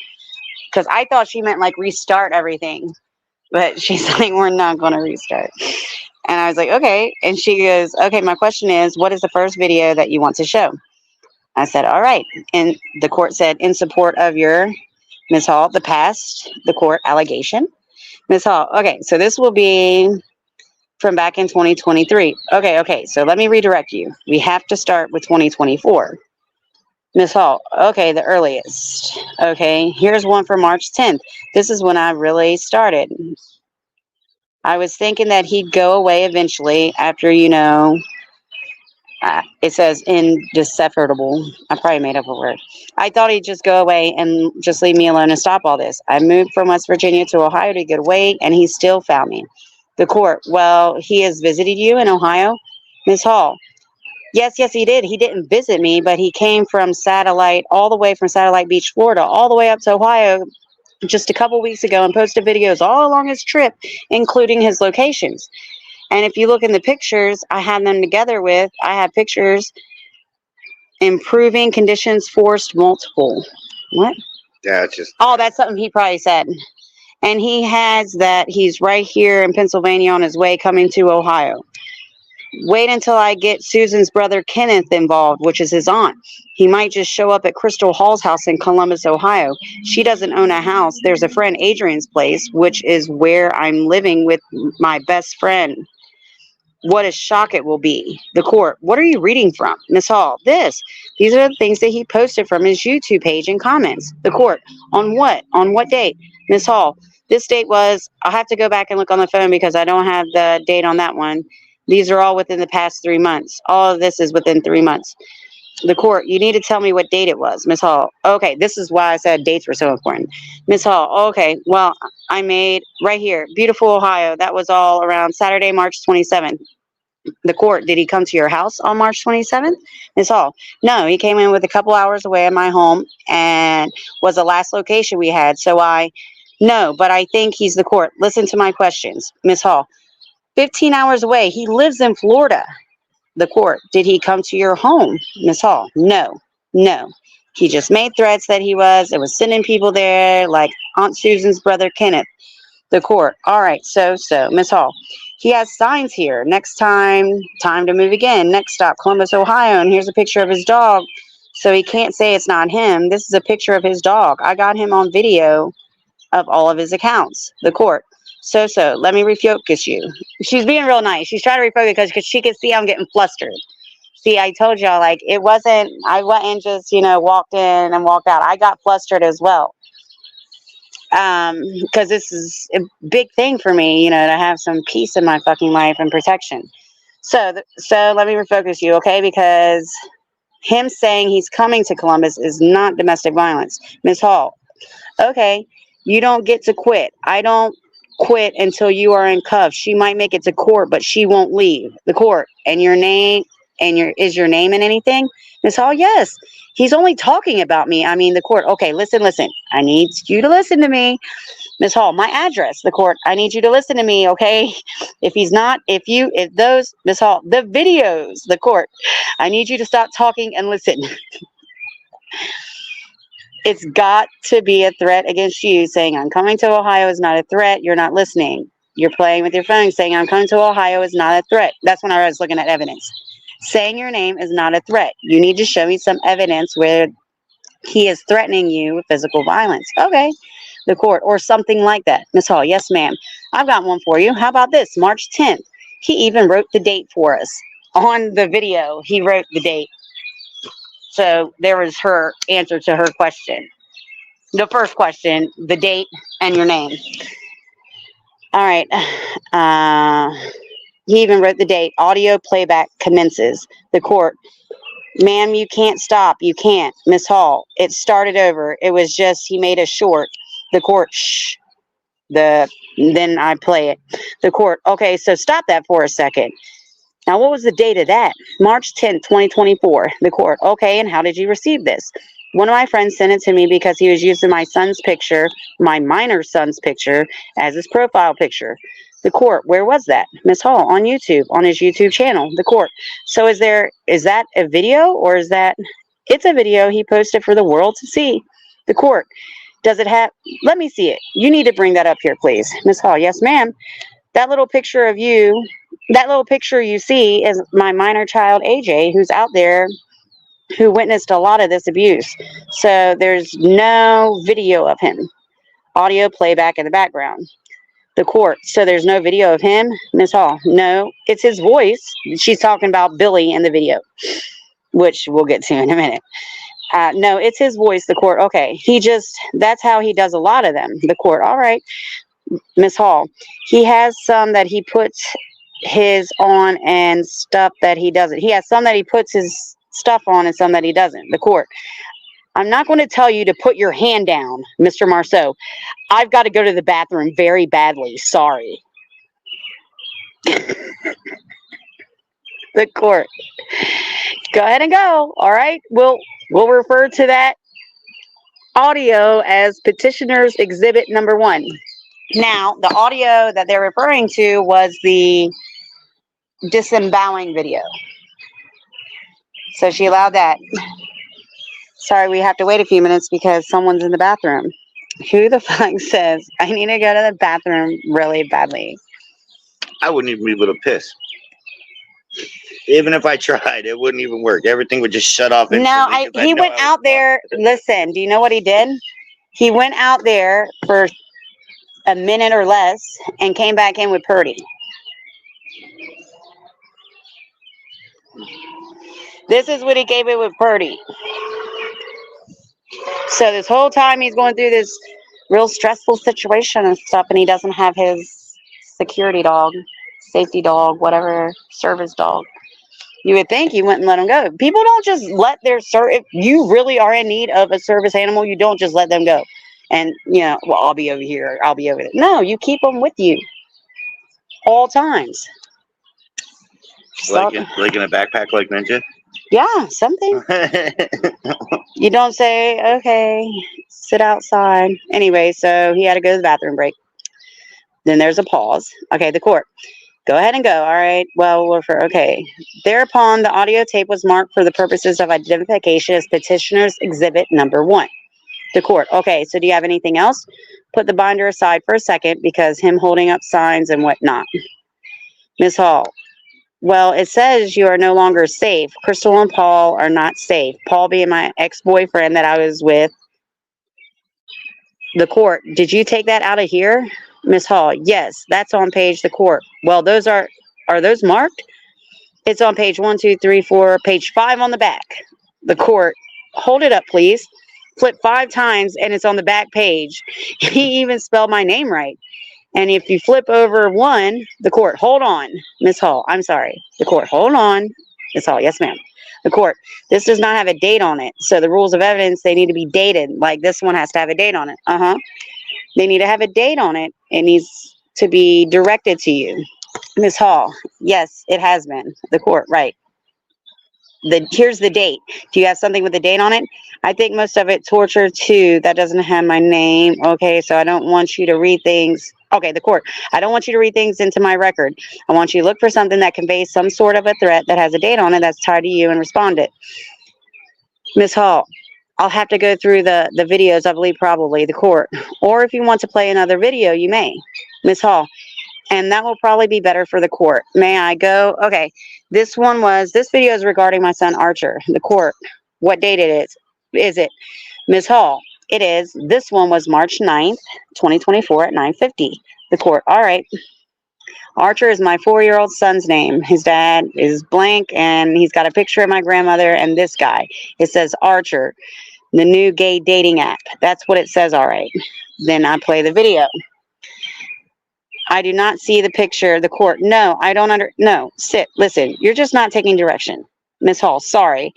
Speaker 2: Because I thought she meant like restart everything. But she's like, we're not going to restart. And I was like, okay. And she goes, okay, my question is, what is the first video that you want to show? I said, all right. And the court said, in support of your, Ms. Hall, the court allegation. Ms. Hall, okay, so this will be from back in 2023. Okay, so let me redirect you. We have to start with 2024. Ms. Hall, okay, the earliest. Okay, here's one for March 10th. This is when I really started. I was thinking that he'd go away eventually after, it says indecipherable. I probably made up a word. I thought he'd just go away and just leave me alone and stop all this. I moved from West Virginia to Ohio to get away, and he still found me. The court, well, he has visited you in Ohio? Ms. Hall, Yes, yes, he did. He didn't visit me, but he came from all the way from Satellite Beach, Florida, all the way up to Ohio just a couple weeks ago and posted videos all along his trip, including his locations. And if you look in the pictures, I had them together I had pictures improving conditions forced multiple. What?
Speaker 1: Yeah, it's just.
Speaker 2: Oh, that's something he probably said. And he has that he's right here in Pennsylvania on his way coming to Ohio. Wait until I get Susan's brother Kenneth involved, which is his aunt. He might just show up at Crystal Hall's house in Columbus, Ohio. She doesn't own a house. There's a friend, Adrian's place, which is where I'm living with my best friend. What a shock it will be. The court. What are you reading from? Miss Hall. This. These are the things that he posted from his YouTube page and comments. The court. On what? On what date? Miss Hall. This date was, I'll have to go back and look on the phone because I don't have the date on that one. These are all within the past 3 months. All of this is within 3 months. The court. You need to tell me what date it was. Miss Hall. Okay, this is why I said dates were so important. Miss Hall. Okay, well, I made right here, beautiful Ohio. That was all around Saturday, March 27th. The court. Did he come to your house on March 27th? Miss Hall. No, he came in with a couple hours away at my home and was the last location we had. No, but I think he's the court. Listen to my questions. Miss Hall. 15 hours away. He lives in Florida. The court. Did he come to your home? Miss Hall. No. He just made threats that he was. It was sending people there like Aunt Susan's brother Kenneth. The court. All right. So, Miss Hall. He has signs here. Next time to move again. Next stop, Columbus, Ohio. And here's a picture of his dog. So he can't say it's not him. This is a picture of his dog. I got him on video of all of his accounts. The court. So, let me refocus you. She's being real nice. She's trying to refocus because she can see I'm getting flustered. See, I told y'all, like, I wasn't just, walked in and walked out. I got flustered as well. Because this is a big thing for me, to have some peace in my fucking life and protection. So let me refocus you, okay? Because him saying he's coming to Columbus is not domestic violence. Ms. Hall, okay, you don't get to quit. I don't quit until you are in cuffs. She might make it to court, but she won't leave the court. And your name is your name in anything? Ms. Hall, yes. He's only talking about me. I mean, the court. Okay, listen. I need you to listen to me. Ms. Hall, my address, the court. I need you to listen to me, okay? If Ms. Hall, the videos, the court. I need you to stop talking and listen. It's got to be a threat against you. Saying I'm coming to Ohio is not a threat. You're not listening. You're playing with your phone. Saying I'm coming to Ohio is not a threat. That's when I was looking at evidence. Saying your name is not a threat. You need to show me some evidence where he is threatening you with physical violence. Okay. The court, or something like that. Ms. Hall, yes, ma'am. I've got one for you. How about this? March 10th. He even wrote the date for us. On the video, he wrote the date. So there was her answer to her question. The first question, the date and your name. All right. He even wrote the date. Audio playback commences. The court. Ma'am, you can't stop. You can't. Miss Hall, it started over. It was just he made a short. The court. Shh. Then I play it. The court. Okay, so stop that for a second. Now, what was the date of that? March 10th, 2024. The court. Okay, and how did you receive this? One of my friends sent it to me because he was using my son's picture, my minor son's picture, as his profile picture. The court. Where was that? Miss Hall, on YouTube, on his YouTube channel. The court. So is that a video or is that? It's a video he posted for the world to see. The court. Does it have? Let me see it. You need to bring that up here, please. Miss Hall. Yes, ma'am. That little picture of you, that little picture you see is my minor child, AJ, who's out there, who witnessed a lot of this abuse. So there's no video of him. Audio playback in the background. The court. So there's no video of him, Miss Hall? No, it's his voice. She's talking about Billy in the video, which we'll get to in a minute. No, it's his voice, the court. Okay, that's how he does a lot of them, the court. All right, Miss Hall. He has some that he puts his on and stuff that he doesn't. He has some that he puts his stuff on and some that he doesn't, the court. I'm not going to tell you to put your hand down, Mr. Marceau. I've got to go to the bathroom very badly. Sorry. The court. Go ahead and go. All right. We'll refer to that audio as petitioner's exhibit number 1. Now, the audio that they're referring to was the disemboweling video. So she allowed that. Sorry, we have to wait a few minutes because someone's in the bathroom. Who the fuck says, I need to go to the bathroom really badly?
Speaker 1: I wouldn't even be able to piss. Even if I tried, it wouldn't even work. Everything would just shut off instantly.
Speaker 2: No, he went out there. Listen, do you know what he did? He went out there for a minute or less and came back in with Purdy. This is what he gave it with Purdy. So this whole time he's going through this real stressful situation and stuff, and he doesn't have his security dog, safety dog, whatever, service dog. You would think you wouldn't let them go. People don't just let their if you really are in need of a service animal, you don't just let them go. And, well, I'll be over here, I'll be over there. No, you keep them with you all times.
Speaker 1: Like in a backpack like Ninja?
Speaker 2: Yeah, something. You don't say, okay, sit outside. Anyway, so he had to go to the bathroom break. Then there's a pause. Okay, the court. Go ahead and go. All right. Well, okay. Thereupon, the audio tape was marked for the purposes of identification as petitioner's exhibit number 1. The court. Okay, so do you have anything else? Put the binder aside for a second because him holding up signs and whatnot. Ms. Hall. Well, it says you are no longer safe. Crystal and Paul are not safe. Paul being my ex-boyfriend that I was with. The court. Did you take that out of here? Ms. Hall. Yes, that's on page the court. Well, those are those marked? It's on page 1, 2, 3, 4, page 5 on the back. The court. Hold it up, please. Flip 5 times and it's on the back page. He even spelled my name right. And if you flip over 1, the court, hold on, Ms. Hall, I'm sorry. The court, hold on, Ms. Hall, yes, ma'am. The court, this does not have a date on it. So the rules of evidence, they need to be dated. Like this one has to have a date on it. They need to have a date on it. It needs to be directed to you. Ms. Hall, yes, it has been. The court, right. Here's the date. Do you have something with a date on it? I think most of it torture too. That doesn't have my name. Okay, so I don't want you to read things. Okay, the court. I don't want you to read things into my record. I want you to look for something that conveys some sort of a threat that has a date on it that's tied to you and respond it. Ms. Hall, I'll have to go through the videos, I believe probably, the court. Or if you want to play another video, you may. Ms. Hall, and that will probably be better for the court. May I go? Okay, this video is regarding my son Archer. The court, what date is it? Ms. Hall, it is. This one was March 9th, 2024 at 9:50. The court, all right. Archer is my 4-year-old son's name. His dad is blank, and he's got a picture of my grandmother and this guy. It says Archer, the new gay dating app. That's what it says, all right. Then I play the video. I do not see the picture. The court, no, I don't no, sit, listen, you're just not taking direction. Ms. Hall, sorry.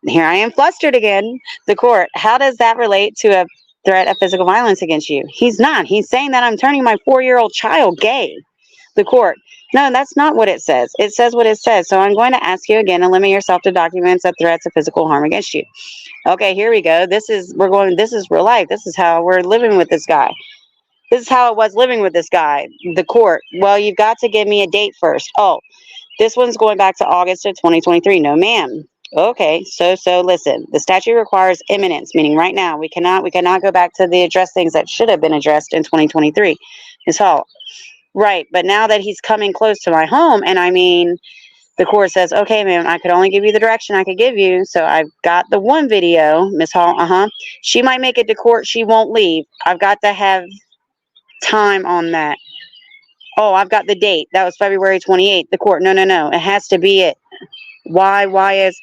Speaker 2: Here I am flustered again. The court, how does that relate to a threat of physical violence against you? He's not. He's saying that I'm turning my 4-year-old child gay. The court, no, that's not what it says. It says what it says. So I'm going to ask you again to limit yourself to documents of threats of physical harm against you. Okay, here we go. This is real life. This is how we're living with this guy. This is how it was living with this guy. The court, well, you've got to give me a date first. Oh, this one's going back to August of 2023. No, ma'am. Okay, so listen, the statute requires imminence, meaning right now. We cannot go back to the address things that should have been addressed in 2023. Ms. Hall, right, but now that he's coming close to my home, and I mean, the court says, okay, ma'am, I could only give you the direction I could give you. So I've got the one video, Ms. Hall, She might make it to court. She won't leave. I've got to have time on that. Oh, I've got the date. That was February 28th. The court, no. It has to be it. Why is,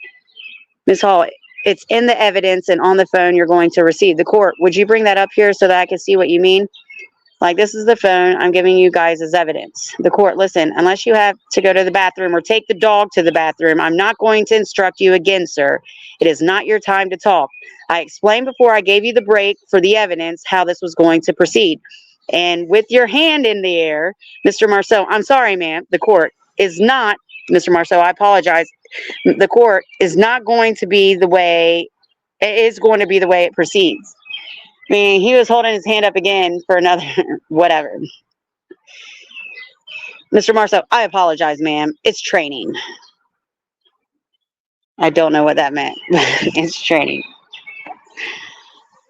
Speaker 2: Ms. Hall, it's in the evidence and on the phone you're going to receive. The court, would you bring that up here so that I can see what you mean? Like, this is the phone I'm giving you guys as evidence. The court, listen, unless you have to go to the bathroom or take the dog to the bathroom, I'm not going to instruct you again, sir. It is not your time to talk. I explained before I gave you the break for the evidence how this was going to proceed. And with your hand in the air, Mr. Marceau, I'm sorry, ma'am, the court is not Mr. Marceau, I apologize. The court is not going to be the way, it is going to be the way it proceeds. I mean, he was holding his hand up again for another, whatever. Mr. Marceau, I apologize, ma'am. It's training. I don't know what that meant. It's training.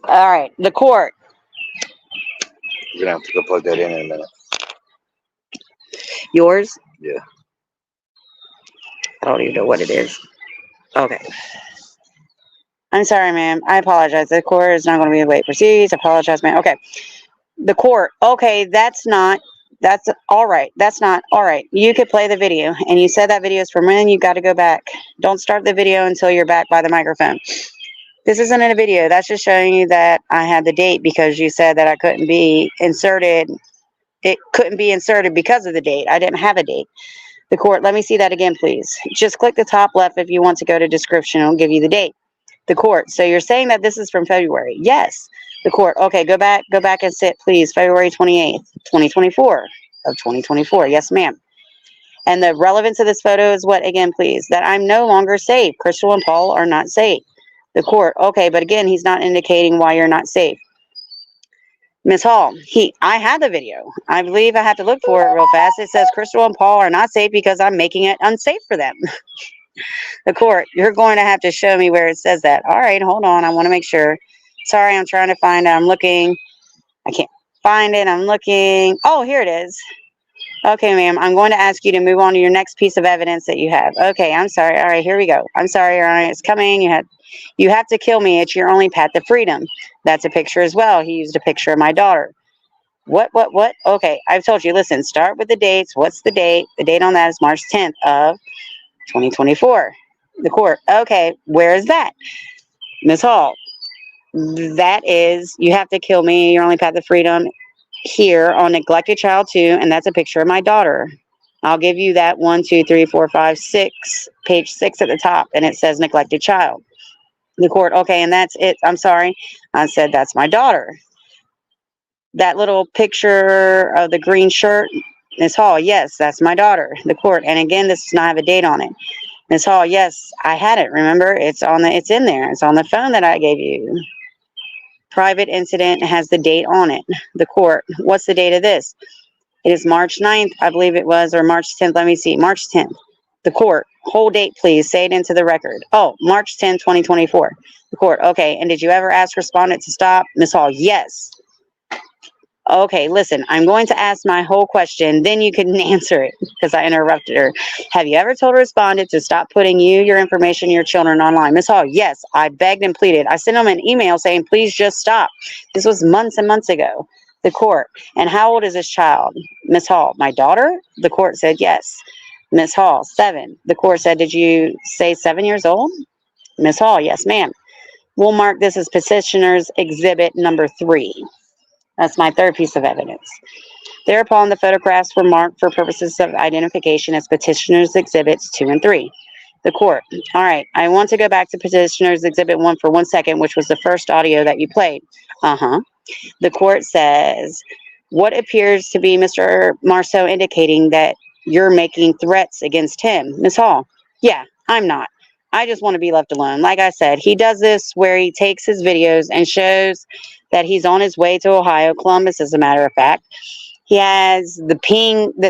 Speaker 2: All right, the court.
Speaker 1: You're gonna have to go plug that in a minute.
Speaker 2: Yours?
Speaker 1: Yeah.
Speaker 2: I don't even know what it is. Okay. I'm sorry, ma'am. I apologize. The court is not going to be the way it proceeds. I apologize, ma'am. Okay. The court. Okay, that's all right. That's not all right. You could play the video, and you said that video is from when. You got to go back. Don't start the video until you're back by the microphone. This isn't in a video. That's just showing you that I had the date because you said that I couldn't be inserted. It couldn't be inserted because of the date. I didn't have a date. The court. Let me see that again, please. Just click the top left if you want to go to description. It'll give you the date. The court. So you're saying that this is from February? Yes. The court. Okay, go back and sit, please. February 28th, 2024 of 2024. Yes, ma'am. And the relevance of this photo is what again, please? That I'm no longer safe. Crystal and Paul are not safe. The court. Okay, but again, he's not indicating why you're not safe. Ms. Hall, I had the video. I believe I have to look for it real fast. It says Crystal and Paul are not safe because I'm making it unsafe for them. The court, you're going to have to show me where it says that. All right, hold on. I want to make sure. Sorry, I'm trying to find it. I'm looking. I can't find it. I'm looking. Oh, here it is. Okay, ma'am. I'm going to ask you to move on to your next piece of evidence that you have. Okay, I'm sorry. All right, here we go. I'm sorry, Your Honor. It's coming. You have to kill me. It's your only path to freedom. That's a picture as well. He used a picture of my daughter. What? Okay, I've told you. Listen, start with the dates. What's the date? The date on that is March 10th of 2024. The court. Okay, where is that? Ms. Hall, that is, you have to kill me. Your only path to freedom here on neglected child 2, and that's a picture of my daughter. I'll give you that 1, 2, 3, 4, 5, 6, page 6 at the top, and it says neglected child. The court. Okay, and that's it. I'm sorry. I said that's my daughter. That little picture of the green shirt, Ms. Hall, yes, that's my daughter. The court. And again, this does not have a date on it. Ms. Hall, yes, I had it. Remember, it's in there. It's on the phone that I gave you. Private incident has the date on it. The court. What's the date of this? It is March 9th, I believe it was, or March 10th. Let me see. March 10th. The court. Whole date, please. Say it into the record. Oh, March 10, 2024. The court. Okay. And did you ever ask respondent to stop? Ms. Hall, yes. Okay, listen, I'm going to ask my whole question, then you can answer it because I interrupted her. Have you ever told a respondent to stop putting your information, your children online? Ms. Hall, yes, I begged and pleaded. I sent them an email saying, please just stop. This was months and months ago. The court. And how old is this child? Ms. Hall, my daughter? The court said yes. Ms. Hall, 7. The court said, did you say 7 years old? Ms. Hall, yes, ma'am. We'll mark this as petitioner's exhibit number 3. That's my third piece of evidence. Thereupon, the photographs were marked for purposes of identification as petitioner's exhibits 2 and 3. The court. All right. I want to go back to petitioner's exhibit 1 for 1 second, which was the first audio that you played. The court says, what appears to be Mr. Marceau indicating that you're making threats against him? Ms. Hall. Yeah, I'm not. I just want to be left alone. Like I said, he does this where he takes his videos and shows that he's on his way to Ohio, Columbus, as a matter of fact. He has the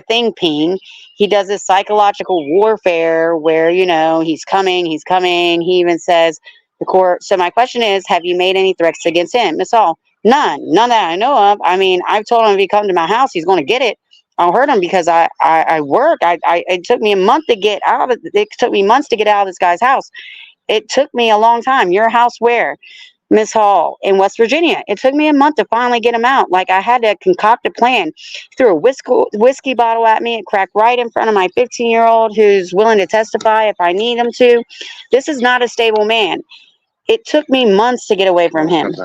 Speaker 2: thing ping. He does this psychological warfare where, he's coming. He even says, the court. So my question is, have you made any threats against him? Ms. Hall, none that I know of. I mean, I've told him if he comes to my house, he's going to get it. I'll hurt him because I work. It took me a month to get out of it. It took me months to get out of this guy's house. It took me a long time. Your house where? Miss Hall, in West Virginia. It took me a month to finally get him out. Like, I had to concoct a plan. He threw a whiskey bottle at me. It cracked right in front of my 15-year-old who's willing to testify if I need him to. This is not a stable man. It took me months to get away from him.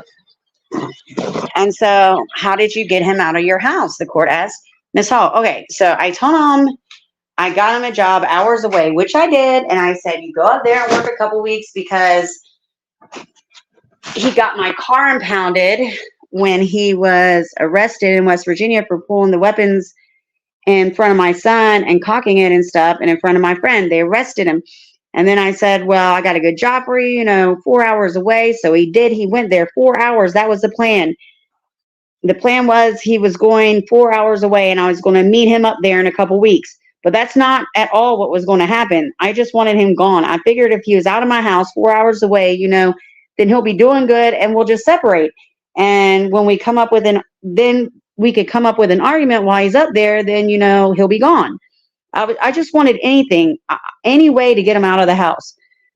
Speaker 2: And so, how did you get him out of your house? The court asked. Miss Hall, okay, so I told him I got him a job hours away, which I did. And I said, you go up there and work a couple weeks because he got my car impounded when he was arrested in West Virginia for pulling the weapons in front of my son and cocking it and stuff, and in front of my friend. They arrested him. And then I said, well, I got a good job for you, 4 hours away. So he did. He went there 4 hours. That was the plan. The plan was he was going 4 hours away and I was going to meet him up there in a couple weeks. But that's not at all what was going to happen. I just wanted him gone. I figured if he was out of my house 4 hours away, then he'll be doing good and we'll just separate. And when we come up with then we could come up with an argument while he's up there, then, he'll be gone. I just wanted anything, any way to get him out of the house.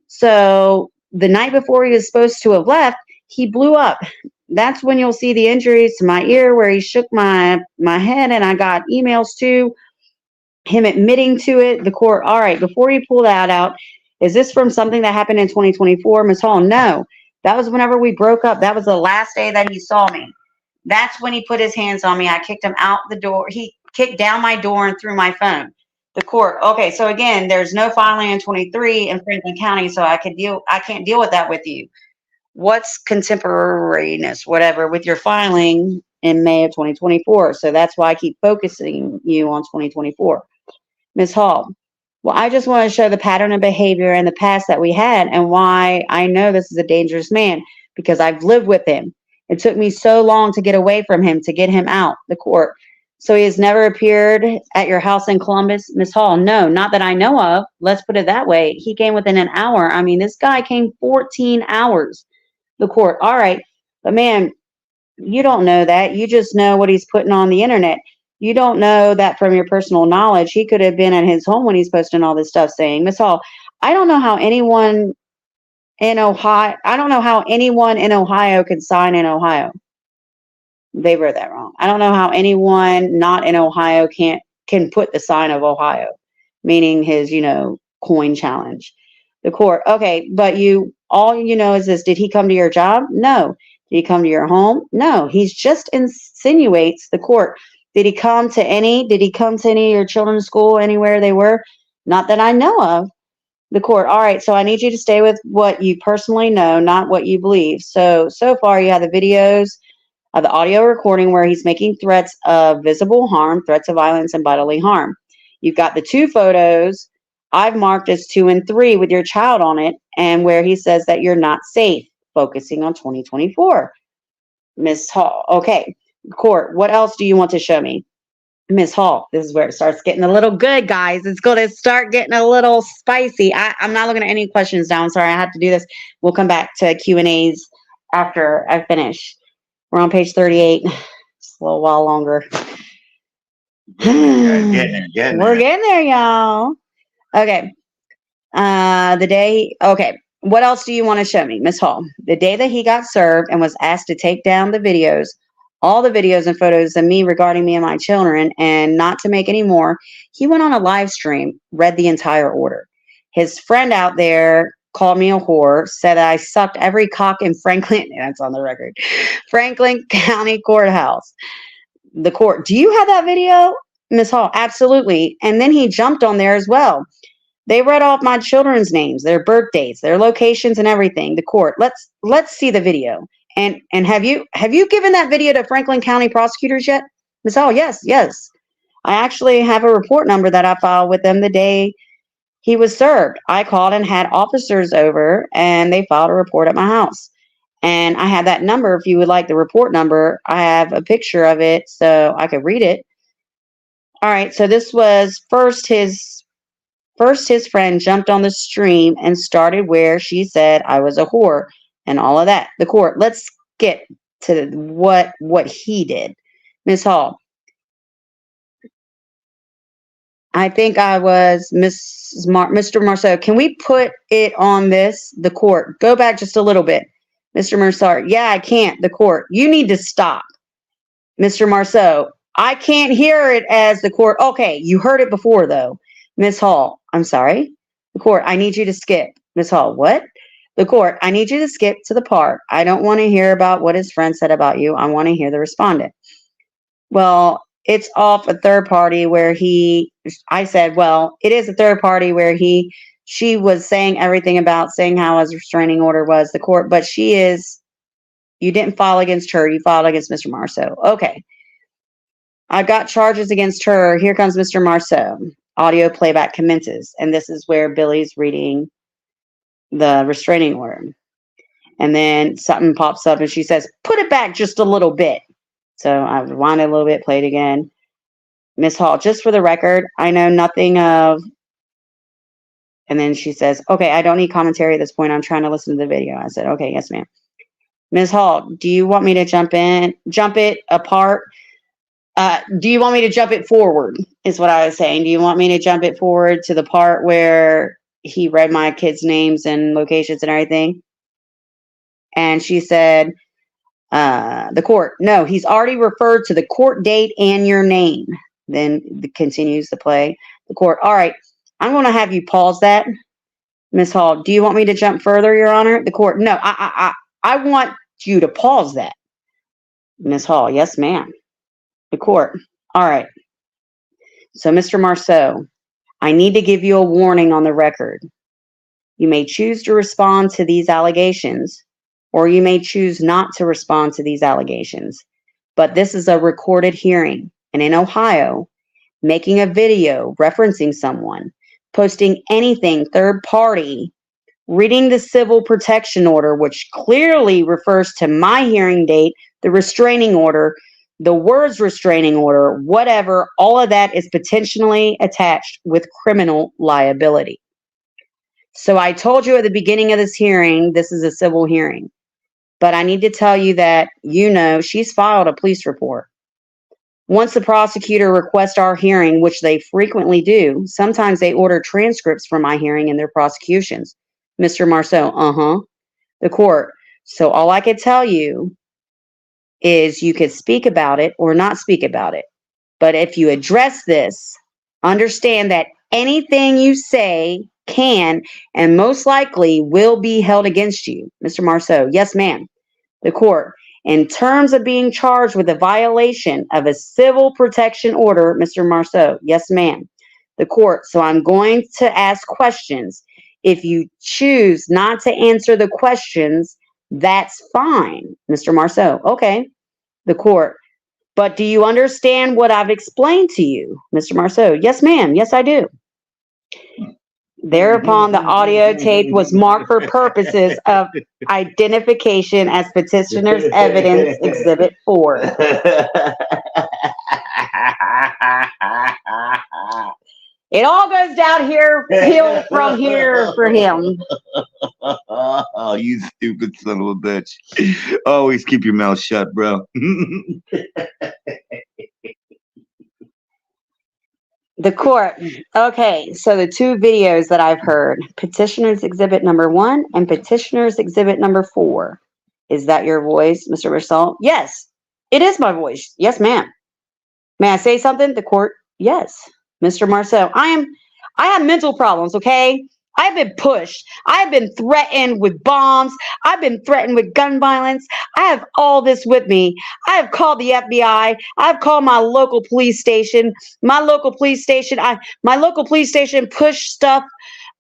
Speaker 2: So the night before he was supposed to have left, he blew up. That's when you'll see the injuries to my ear where he shook my head, and I got emails too, him admitting to it. The court, all right, before you pull that out, is this from something that happened in 2024, Ms. Hall? No, that was whenever we broke up. That was the last day that he saw me. That's when he put his hands on me. I kicked him out the door. He kicked down my door and threw my phone. The court. Okay, so again, there's no filing in 23 in Franklin County, so I can't deal with that with you. What's contemporaneous, whatever, with your filing in May of 2024. So that's why I keep focusing you on 2024. Ms. Hall. Well, I just want to show the pattern of behavior in the past that we had and why I know this is a dangerous man, because I've lived with him. It took me so long to get away from him, to get him out the court. So he has never appeared at your house in Columbus, Ms. Hall? No, not that I know of. Let's put it that way. He came within an hour. I mean, this guy came 14 hours. The court. All right. But man, you don't know that. You just know what he's putting on the internet. You don't know that from your personal knowledge. He could have been at his home when he's posting all this stuff saying, Ms. Hall, I don't know how anyone in Ohio can sign in Ohio. They wrote that wrong. I don't know how anyone not in Ohio can put the sign of Ohio, meaning his, coin challenge. The court. Okay, but all you know is this. Did he come to your job? No. Did he come to your home? No. He's just insinuates. The court. Did he come to any of your children's school, anywhere they were? Not that I know of. The court. All right, so I need you to stay with what you personally know, not what you believe. So far you have the videos of the audio recording where he's making threats of visible harm, threats of violence, and bodily harm. You've got the 2 photos I've marked as 2 and 3 with your child on it, and where he says that you're not safe, focusing on 2024. Ms. Hall. Okay. Court, what else do you want to show me? Ms. Hall, this is where it starts getting a little good, guys. It's going to start getting a little spicy. I'm not looking at any questions now. I'm sorry, I have to do this. We'll come back to Q&As after I finish. We're on page 38. Just a little while longer.
Speaker 1: We're getting
Speaker 2: We're getting there, y'all. Okay. What else do you want to show me, Ms. Hall? The day that he got served and was asked to take down the videos, all the videos and photos of me regarding me and my children, and not to make any more, he went on a live stream, read the entire order. His friend out there called me a whore, said that I sucked every cock in Franklin, that's on the record, Franklin County Courthouse. The court. Do you have that video, Ms. Hall? Absolutely. And then he jumped on there as well. They read off my children's names, their birth dates, their locations, and everything. The court. Let's see the video. And have you given that video to Franklin County prosecutors yet, Ms. Hall? Yes. I actually have a report number that I filed with them the day he was served. I called and had officers over, and they filed a report at my house. And I have that number. If you would like the report number, I have a picture of it so I could read it. All right. So this was first his friend jumped on the stream and started where she said I was a whore and all of that. The court. Let's get to what he did. Ms. Hall. I think I was Mr. Marceau. Can we put it on this? The court. Go back just a little bit. Mr. Marceau. Yeah, I can't. The court. You need to stop. Mr. Marceau. I can't hear it as the court. Okay, you heard it before though. Ms. Hall. I'm sorry. The court. I need you to skip. Ms. Hall. What? The court. I need you to skip to the part. I don't want to hear about what his friend said about you. I want to hear the respondent. Well, it's off a third party where I said, well, it is a third party where she was saying everything about saying how his restraining order was the court, but you didn't file against her. You filed against Mr. Marceau. Okay. I got charges against her. Here comes Mr. Marceau. Audio playback commences. And this is where Billy's reading the restraining order. And then something pops up and she says, put it back just a little bit. So I rewind it a little bit, play it again. Miss Hall, just for the record, I know nothing of. And then she says, okay, I don't need commentary at this point. I'm trying to listen to the video. I said, okay, yes, ma'am. Ms. Hall, do you want me to jump it apart? Do you want me to jump it forward is what I was saying. Do you want me to jump it forward to the part where he read my kids' names and locations and everything? And she said, the court, no, he's already referred to the court date and your name. Then continues to play. The court, all right, I'm going to have you pause that. Ms. Hall, do you want me to jump further, Your Honor? The court, no, I want you to pause that. Ms. Hall, yes, ma'am. The court, all right. So, Mr. Marceau, I need to give you a warning on the record. You may choose to respond to these allegations, or you may choose not to respond to these allegations. But this is a recorded hearing, and in Ohio, making a video referencing someone, posting anything third party, reading the civil protection order, which clearly refers to my hearing date, the restraining order, the words restraining order, whatever, all of that is potentially attached with criminal liability. So I told you at the beginning of this hearing, this is a civil hearing. But I need to tell you that, she's filed a police report. Once the prosecutor requests our hearing, which they frequently do, sometimes they order transcripts from my hearing in their prosecutions. Mr. Marceau, the court. So all I could tell you is you could speak about it or not speak about it. But if you address this, understand that anything you say can and most likely will be held against you. Mr. Marceau, yes, ma'am. The court, in terms of being charged with a violation of a civil protection order, Mr. Marceau, yes, ma'am. The court, so I'm going to ask questions. If you choose not to answer the questions, that's fine. Mr. Marceau, okay. The court, but do you understand what I've explained to you? Mr. Marceau, yes, ma'am. Yes, I do. Thereupon, the audio tape was marked for purposes of identification as petitioner's evidence exhibit 4. It all goes down here, from here for him.
Speaker 1: Oh, you stupid son of a bitch. Always keep your mouth shut, bro.
Speaker 2: The court. Okay, so the two videos that I've heard, petitioner's exhibit number 1 and petitioner's exhibit number 4. Is that your voice, Mr. Marceau? Yes, it is my voice. Yes, ma'am. May I say something? The court. Yes. Mr. Marceau, I have mental problems, okay? I've been pushed. I've been threatened with bombs. I've been threatened with gun violence. I have all this with me. I have called the FBI. I've called my local police station. My local police station pushed stuff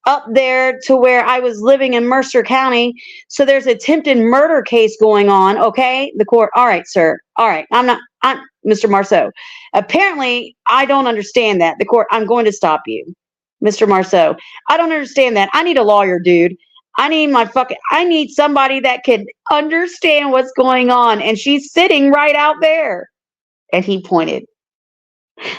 Speaker 2: up there to where I was living in Mercer County. So there's an attempted murder case going on, okay? The court, all right, sir. All right, I'm Mr. Marceau. Apparently, I don't understand that. The court, I'm going to stop you. Mr. Marceau, I don't understand that. I need a lawyer, dude. I need somebody that can understand what's going on. And she's sitting right out there. And he pointed.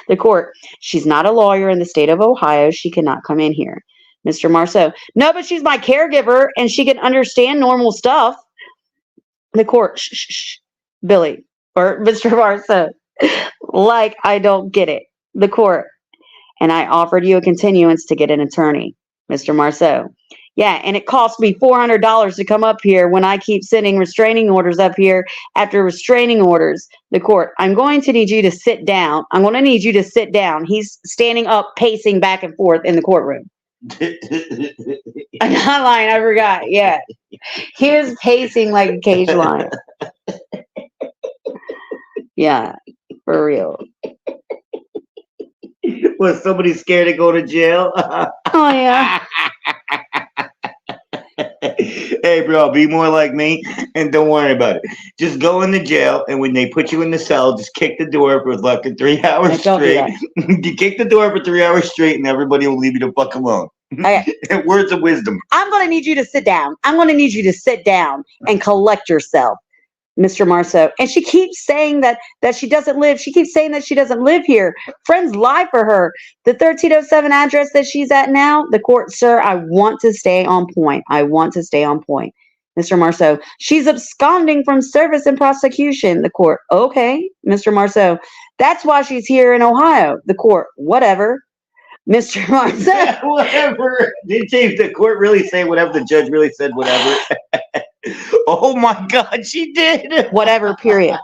Speaker 2: The court, she's not a lawyer in the state of Ohio. She cannot come in here. Mr. Marceau, no, but she's my caregiver and she can understand normal stuff. The court, shh, Billy, or Mr. Marceau, like I don't get it. The court, and I offered you a continuance to get an attorney. Mr. Marceau, yeah, and it cost me $400 to come up here when I keep sending restraining orders up here after restraining orders. The court, I'm going to need you to sit down. I'm going to need you to sit down. He's standing up, pacing back and forth in the courtroom. I'm not lying, I forgot. Yeah. He was pacing like a cage lion. Yeah, for real.
Speaker 3: Was somebody scared to go to jail?
Speaker 2: Oh, yeah.
Speaker 1: Hey, bro, be more like me and don't worry about it. Just go in the jail, and when they put you in the cell, just kick the door for fucking 3 hours straight. You kick the door for 3 hours straight, and everybody will leave you the fuck alone.
Speaker 2: Okay.
Speaker 1: Words of wisdom.
Speaker 2: I'm going to need you to sit down. I'm going to need you to sit down and collect yourself, Mr. Marceau. And she keeps saying that she doesn't live. She keeps saying that she doesn't live here. Friends lie for her. The 1307 address that she's at now, the court, sir, I want to stay on point. I want to stay on point. Mr. Marceau, she's absconding from service and prosecution. The court, okay, Mr. Marceau, that's why she's here in Ohio. The court, whatever. Mr. Marceau.
Speaker 1: Whatever. Didn't the court really say whatever? The judge really said whatever. Oh my God, she did.
Speaker 2: Whatever, period.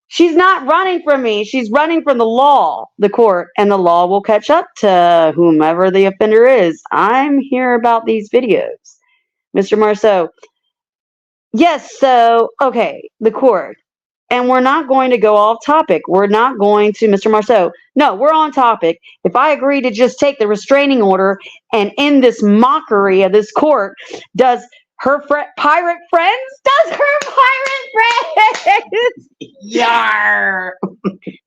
Speaker 2: She's not running from me. She's running from the law, the court, and the law will catch up to whomever the offender is. I'm here about these videos. Mr. Marceau, yes, so, okay, the court. And we're not going to go off topic. We're not going to, Mr. Marceau, no, we're on topic. If I agree to just take the restraining order and end this mockery of this court, does her pirate friends? Does her pirate friends? Yar.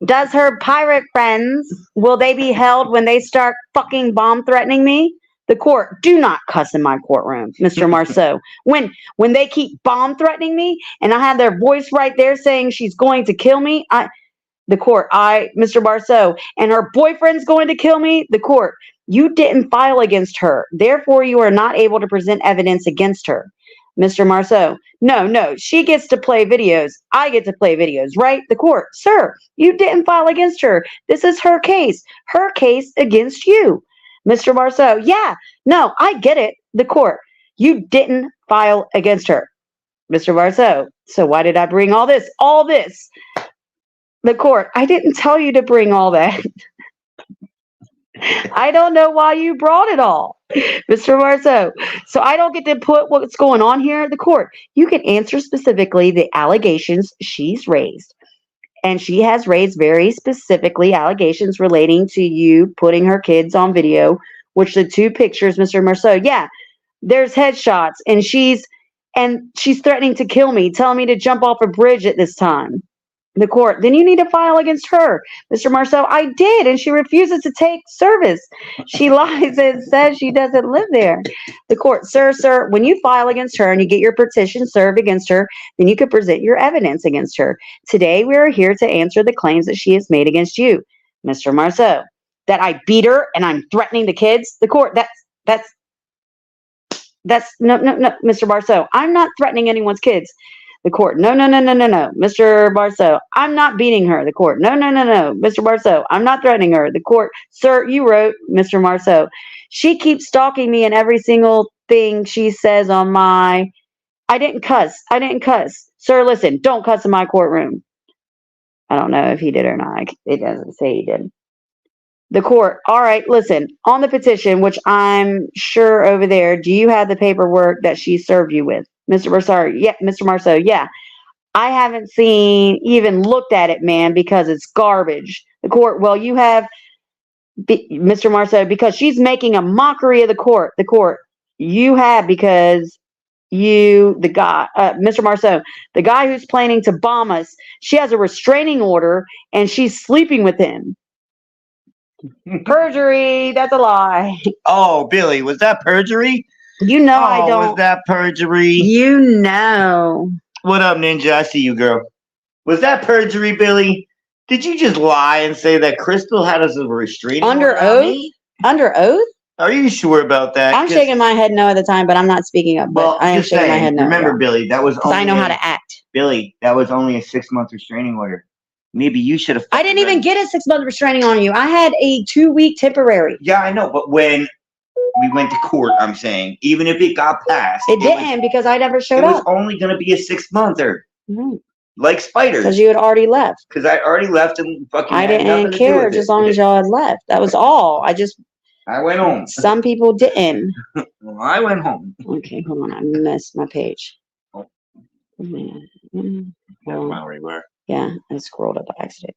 Speaker 2: Does her pirate friends, will they be held when they start fucking bomb threatening me? The court, do not cuss in my courtroom, Mr. Marceau. When they keep bomb threatening me and I have their voice right there saying she's going to kill me, the court, Mr. Marceau, and her boyfriend's going to kill me, the court, you didn't file against her. Therefore, you are not able to present evidence against her. Mr. Marceau, no, she gets to play videos. I get to play videos, right? The court, sir, you didn't file against her. This is her case against you. Mr. Marceau, yeah, no, I get it. The court, you didn't file against her. Mr. Marceau, so why did I bring all this? All this. The court, I didn't tell you to bring all that. I don't know why you brought it all, Mr. Marceau. So I don't get to put what's going on here at the court. You can answer specifically the allegations she's raised. And she has raised very specifically allegations relating to you putting her kids on video, which the two pictures, Mr. Marceau, yeah, there's headshots, and she's threatening to kill me, telling me to jump off a bridge at this time. The court, then you need to file against her. Mr. Marceau, I did, and she refuses to take service. She lies and says she doesn't live there. The court, sir, when you file against her and you get your petition served against her, then you can present your evidence against her. Today, we are here to answer the claims that she has made against you. Mr. Marceau, that I beat her and I'm threatening the kids. The court, that's no, Mr. Marceau, I'm not threatening anyone's kids. The court, no, Mr. Marceau, I'm not beating her. The court, no, Mr. Marceau, I'm not threatening her. The court, sir, you wrote, Mr. Marceau, she keeps stalking me in every single thing she says on I didn't cuss. Sir, listen, don't cuss in my courtroom. I don't know if he did or not. It doesn't say he did. The court, all right, listen, on the petition, which I'm sure over there, do you have the paperwork that she served you with? Mr. Marceau, yeah. I haven't even looked at it, man, because it's garbage. The court, well, you have, Mr. Marceau, because she's making a mockery of the court. The court, you have because the guy, Mr. Marceau, the guy who's planning to bomb us, she has a restraining order and she's sleeping with him. Perjury, that's a lie.
Speaker 1: Oh, Billy, was that perjury?
Speaker 2: You know I don't.
Speaker 1: Was that perjury?
Speaker 2: You know.
Speaker 1: What up, Ninja? I see you, girl. Was that perjury, Billy? Did you just lie and say that Crystal had us a restraining order?
Speaker 2: Under oath? Under oath?
Speaker 1: Are you sure about that?
Speaker 2: I'm shaking my head no at the time, but I'm not speaking up. But I am shaking my head no.
Speaker 1: Remember, Billy, that was only
Speaker 2: I know how to act.
Speaker 1: Billy, that was only a 6-month restraining order. Maybe you should have.
Speaker 2: I didn't even get a 6-month restraining on you. I had a 2-week temporary.
Speaker 1: Yeah, I know, but when we went to court, I'm saying, even if it got passed,
Speaker 2: it didn't because I never showed up.
Speaker 1: It was only going to be a 6-monther.
Speaker 2: Mm-hmm.
Speaker 1: Like spiders.
Speaker 2: Because you had already left.
Speaker 1: Because I already left and fucking.
Speaker 2: I didn't care just as long as y'all had left. That was all.
Speaker 1: I went home.
Speaker 2: Some people didn't.
Speaker 1: Well, I went home.
Speaker 2: Okay, hold on. I missed my page.
Speaker 1: Oh.
Speaker 2: Man.
Speaker 1: Well,
Speaker 2: yeah, I scrolled up by accident.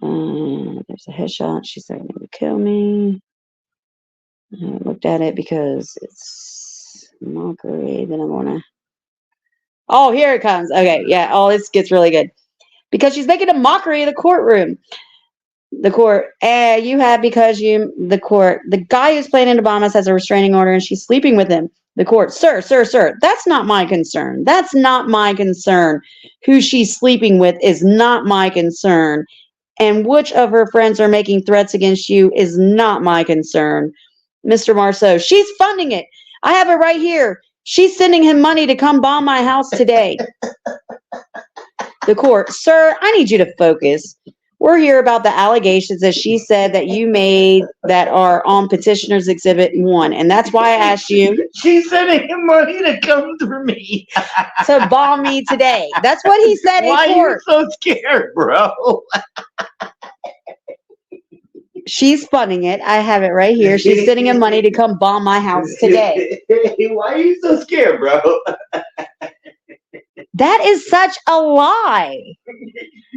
Speaker 2: There's a headshot. She said to kill me. I haven't looked at it because it's mockery. Then I'm going to. Oh, here it comes. Okay, yeah. Oh, this gets really good. Because she's making a mockery of the courtroom. The court, you have because you, the court, the guy who's planning to bomb us has a restraining order and she's sleeping with him. The court, sir, that's not my concern. That's not my concern. Who she's sleeping with is not my concern. And which of her friends are making threats against you is not my concern. Mr. Marceau, she's funding it. I have it right here. She's sending him money to come bomb my house today. The court, sir, I need you to focus. We're here about the allegations that she said that you made that are on Petitioner's Exhibit 1. And that's why I asked you.
Speaker 1: She's sending him money to come through me.
Speaker 2: To bomb me today. That's what he said in court. Why are you
Speaker 1: so scared, bro?
Speaker 2: She's funding it. I have it right here. She's sending him money to come bomb my house today.
Speaker 1: Why are you so scared, bro?
Speaker 2: That is such a lie.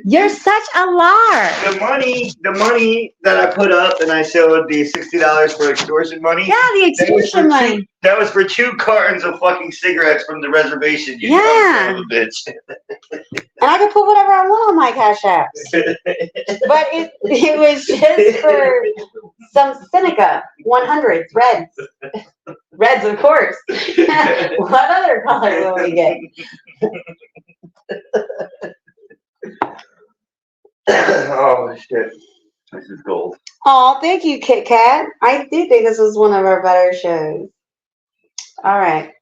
Speaker 2: You're such a liar.
Speaker 1: The money that I put up and I showed the $60 for extortion money.
Speaker 2: Yeah, the extortion money.
Speaker 1: That was for 2 cartons of fucking cigarettes from the reservation. You son of a bitch.
Speaker 2: And I could put whatever I want on my Cash App. But it was just for some Seneca 100 reds. Reds, of course. What other color will we get?
Speaker 1: Oh shit, this is gold.
Speaker 2: Oh, thank you, Kit Kat. I do think this was one of our better shows. All right.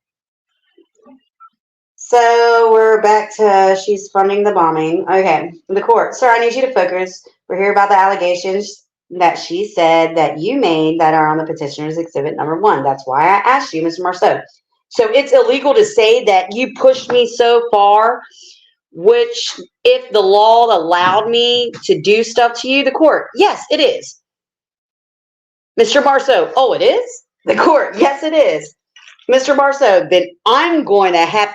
Speaker 2: So we're back to she's funding the bombing. Okay. The court. Sir, I need you to focus. We're here about the allegations that she said that you made that are on the Petitioner's Exhibit number 1. That's why I asked you, Mr. Marceau. So it's illegal to say that you pushed me so far, which if the law allowed me to do stuff to you, the court, yes, it is. Mr. Marceau, oh, it is? The court, yes, it is. Mr. Marceau, then I'm going to have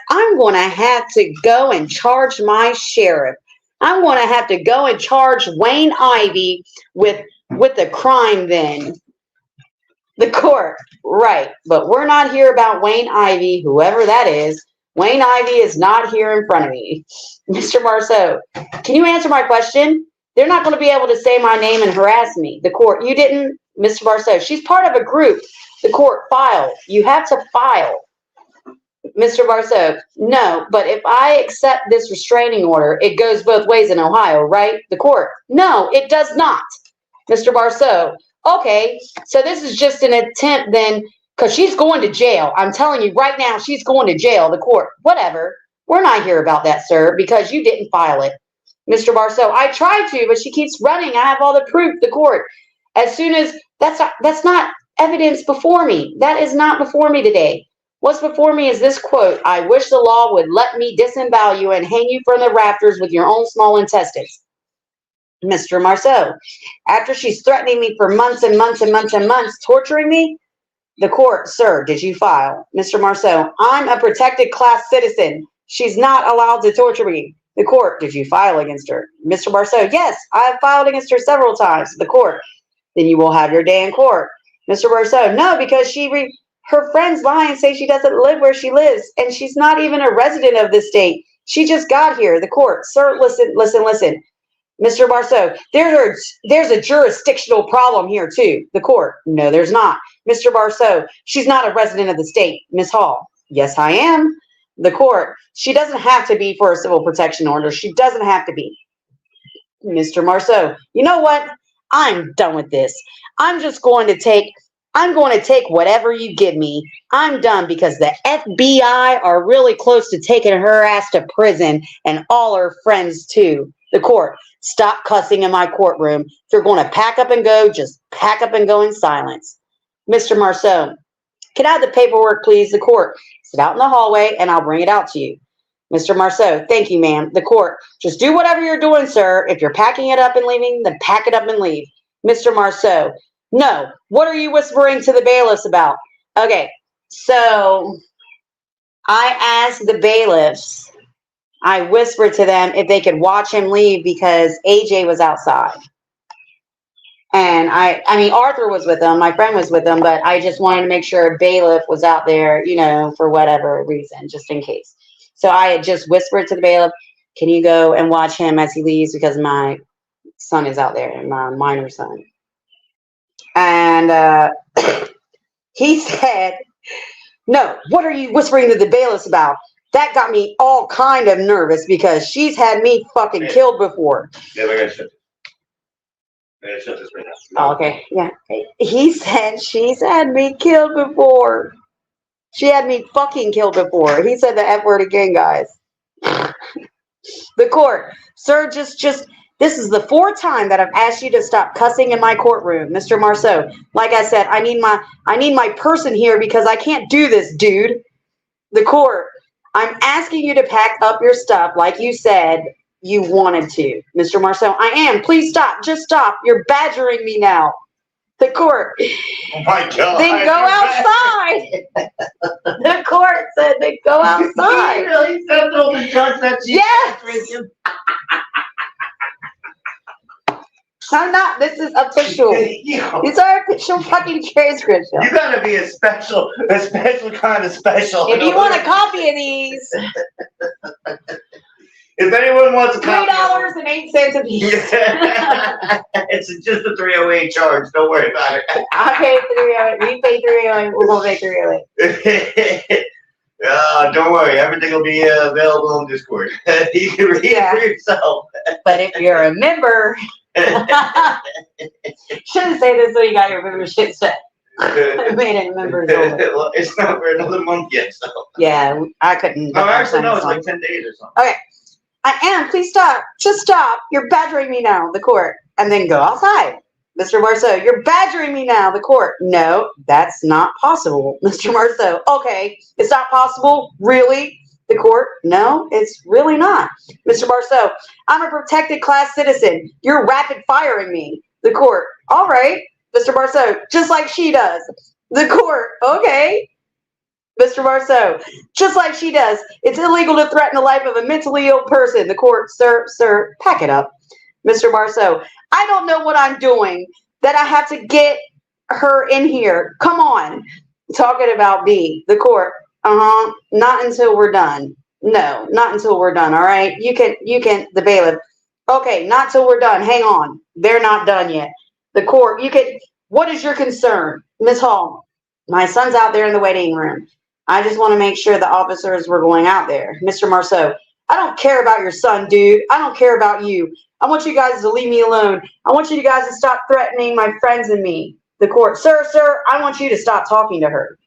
Speaker 2: to go and charge my sheriff. I'm going to have to go and charge Wayne Ivy with the crime then. The court, right, but we're not here about Wayne Ivy, whoever that is. Wayne Ivy is not here in front of me. Mr. Marceau, can you answer my question? They're not going to be able to say my name and harass me. The court, you didn't? Mr. Marceau, she's part of a group. The court, file. You have to file. Mr. Marceau, no, but if I accept this restraining order, it goes both ways in Ohio, right? The court, no, it does not. Mr. Marceau, okay, so this is just an attempt then, because she's going to jail. I'm telling you right now, she's going to jail. The court, whatever. We're not here about that, sir, because you didn't file it. Mr. Marceau, I tried to, but she keeps running. I have all the proof. The court, as soon as, that's not evidence before me. That is not before me today. What's before me is this quote, I wish the law would let me disembowel you and hang you from the rafters with your own small intestines. Mr. Marceau, after she's threatening me for months and months and months and months, torturing me, the court, sir, did you file? Mr. Marceau, I'm a protected class citizen. She's not allowed to torture me. The court, did you file against her? Mr. Marceau, yes, I've filed against her several times. The court, then you will have your day in court. Mr. Marceau, no, because her friends lie and say she doesn't live where she lives, and she's not even a resident of this state. She just got here. The court, sir, listen. Mr. Marceau, there's a jurisdictional problem here too. The court, no, there's not. Mr. Marceau, she's not a resident of the state. Ms. Hall, yes, I am. The court, she doesn't have to be for a civil protection order. She doesn't have to be. Mr. Marceau, you know what? I'm done with this. I'm going to take whatever you give me. I'm done because the FBI are really close to taking her ass to prison and all her friends too. The court, stop cussing in my courtroom. If you're going to pack up and go, just pack up and go in silence. Mr. Marceau, can I have the paperwork, please? The court, sit out in the hallway and I'll bring it out to you. Mr. Marceau, thank you, ma'am. The court, just do whatever you're doing, sir. If you're packing it up and leaving, then pack it up and leave. Mr. Marceau, no. What are you whispering to the bailiffs about? Okay, so I asked the bailiffs, I whispered to them if they could watch him leave because AJ was outside. And I mean, Arthur was with them. My friend was with them, but I just wanted to make sure a bailiff was out there, you know, for whatever reason, just in case. So I had just whispered to the bailiff, can you go and watch him as he leaves because my son is out there, my minor son. And he said, no, what are you whispering to the bailiffs about? That got me all kind of nervous because she's had me fucking killed before.
Speaker 1: Yeah, I gotta shut this. I gotta shut this right now.
Speaker 2: Oh, okay, yeah. He said she's had me killed before. She had me fucking killed before. He said the F word again, guys. The court. Sir, just this is the fourth time that I've asked you to stop cussing in my courtroom, Mr. Marceau. Like I said, I need my person here because I can't do this, dude. The court. I'm asking you to pack up your stuff like you said you wanted to, Mr. Marceau. I am. Please stop. Just stop. You're badgering me now. The court.
Speaker 1: Oh my God.
Speaker 2: Then go outside. The court said they go outside.
Speaker 1: He really said to the judge that she
Speaker 2: yes. I'm not. This is official. These are official fucking transcripts.
Speaker 1: You gotta be a special kind of special.
Speaker 2: If you want a copy of these,
Speaker 1: if anyone wants a copy,
Speaker 2: $3.08 a piece.
Speaker 1: It's just a 308 charge. Don't worry about it.
Speaker 2: I pay 308. We pay 308. We're gonna pay 308.
Speaker 1: Don't worry. Everything will be available on Discord. You can read it for yourself.
Speaker 2: But if you're a member. Shouldn't say this so you got your membership set. I made it members only.
Speaker 1: Well, it's not for another month yet, so.
Speaker 2: Yeah, I couldn't.
Speaker 1: No, actually, no, it's like 10 days or something.
Speaker 2: Okay. I am. Please stop. Just stop. You're badgering me now, the court. And then go outside. Mr. Marceau, you're badgering me now, the court. No, that's not possible, Mr. Marceau. Okay, it's not possible? Really? The court, no, it's really not. Mr. Marceau, I'm a protected class citizen. You're rapid firing me. The court, all right. Mr. Marceau, just like she does. The court, okay. Mr. Marceau, just like she does. It's illegal to threaten the life of a mentally ill person. The court, sir, pack it up. Mr. Marceau, I don't know what I'm doing that I have to get her in here. Come on. Talking about B. The court, not until we're done. No, not until we're done. All right. You can, the bailiff. Okay. Not till we're done. Hang on. They're not done yet. The court, what is your concern? Ms. Hall, my son's out there in the waiting room. I just want to make sure the officers were going out there. Mr. Marceau, I don't care about your son, dude. I don't care about you. I want you guys to leave me alone. I want you guys to stop threatening my friends and me. The court, sir, I want you to stop talking to her.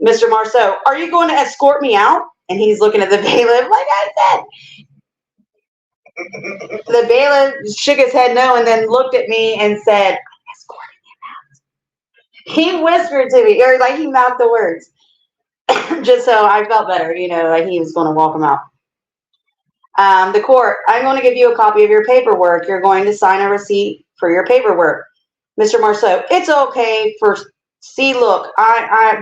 Speaker 2: Mr. Marceau, are you going to escort me out? And he's looking at the bailiff like I said. The bailiff shook his head no and then looked at me and said, escorting him out. He whispered to me, or like he mouthed the words. Just so I felt better, like he was going to walk him out. The court, I'm going to give you a copy of your paperwork. You're going to sign a receipt for your paperwork. Mr. Marceau, it's okay for... See, look, I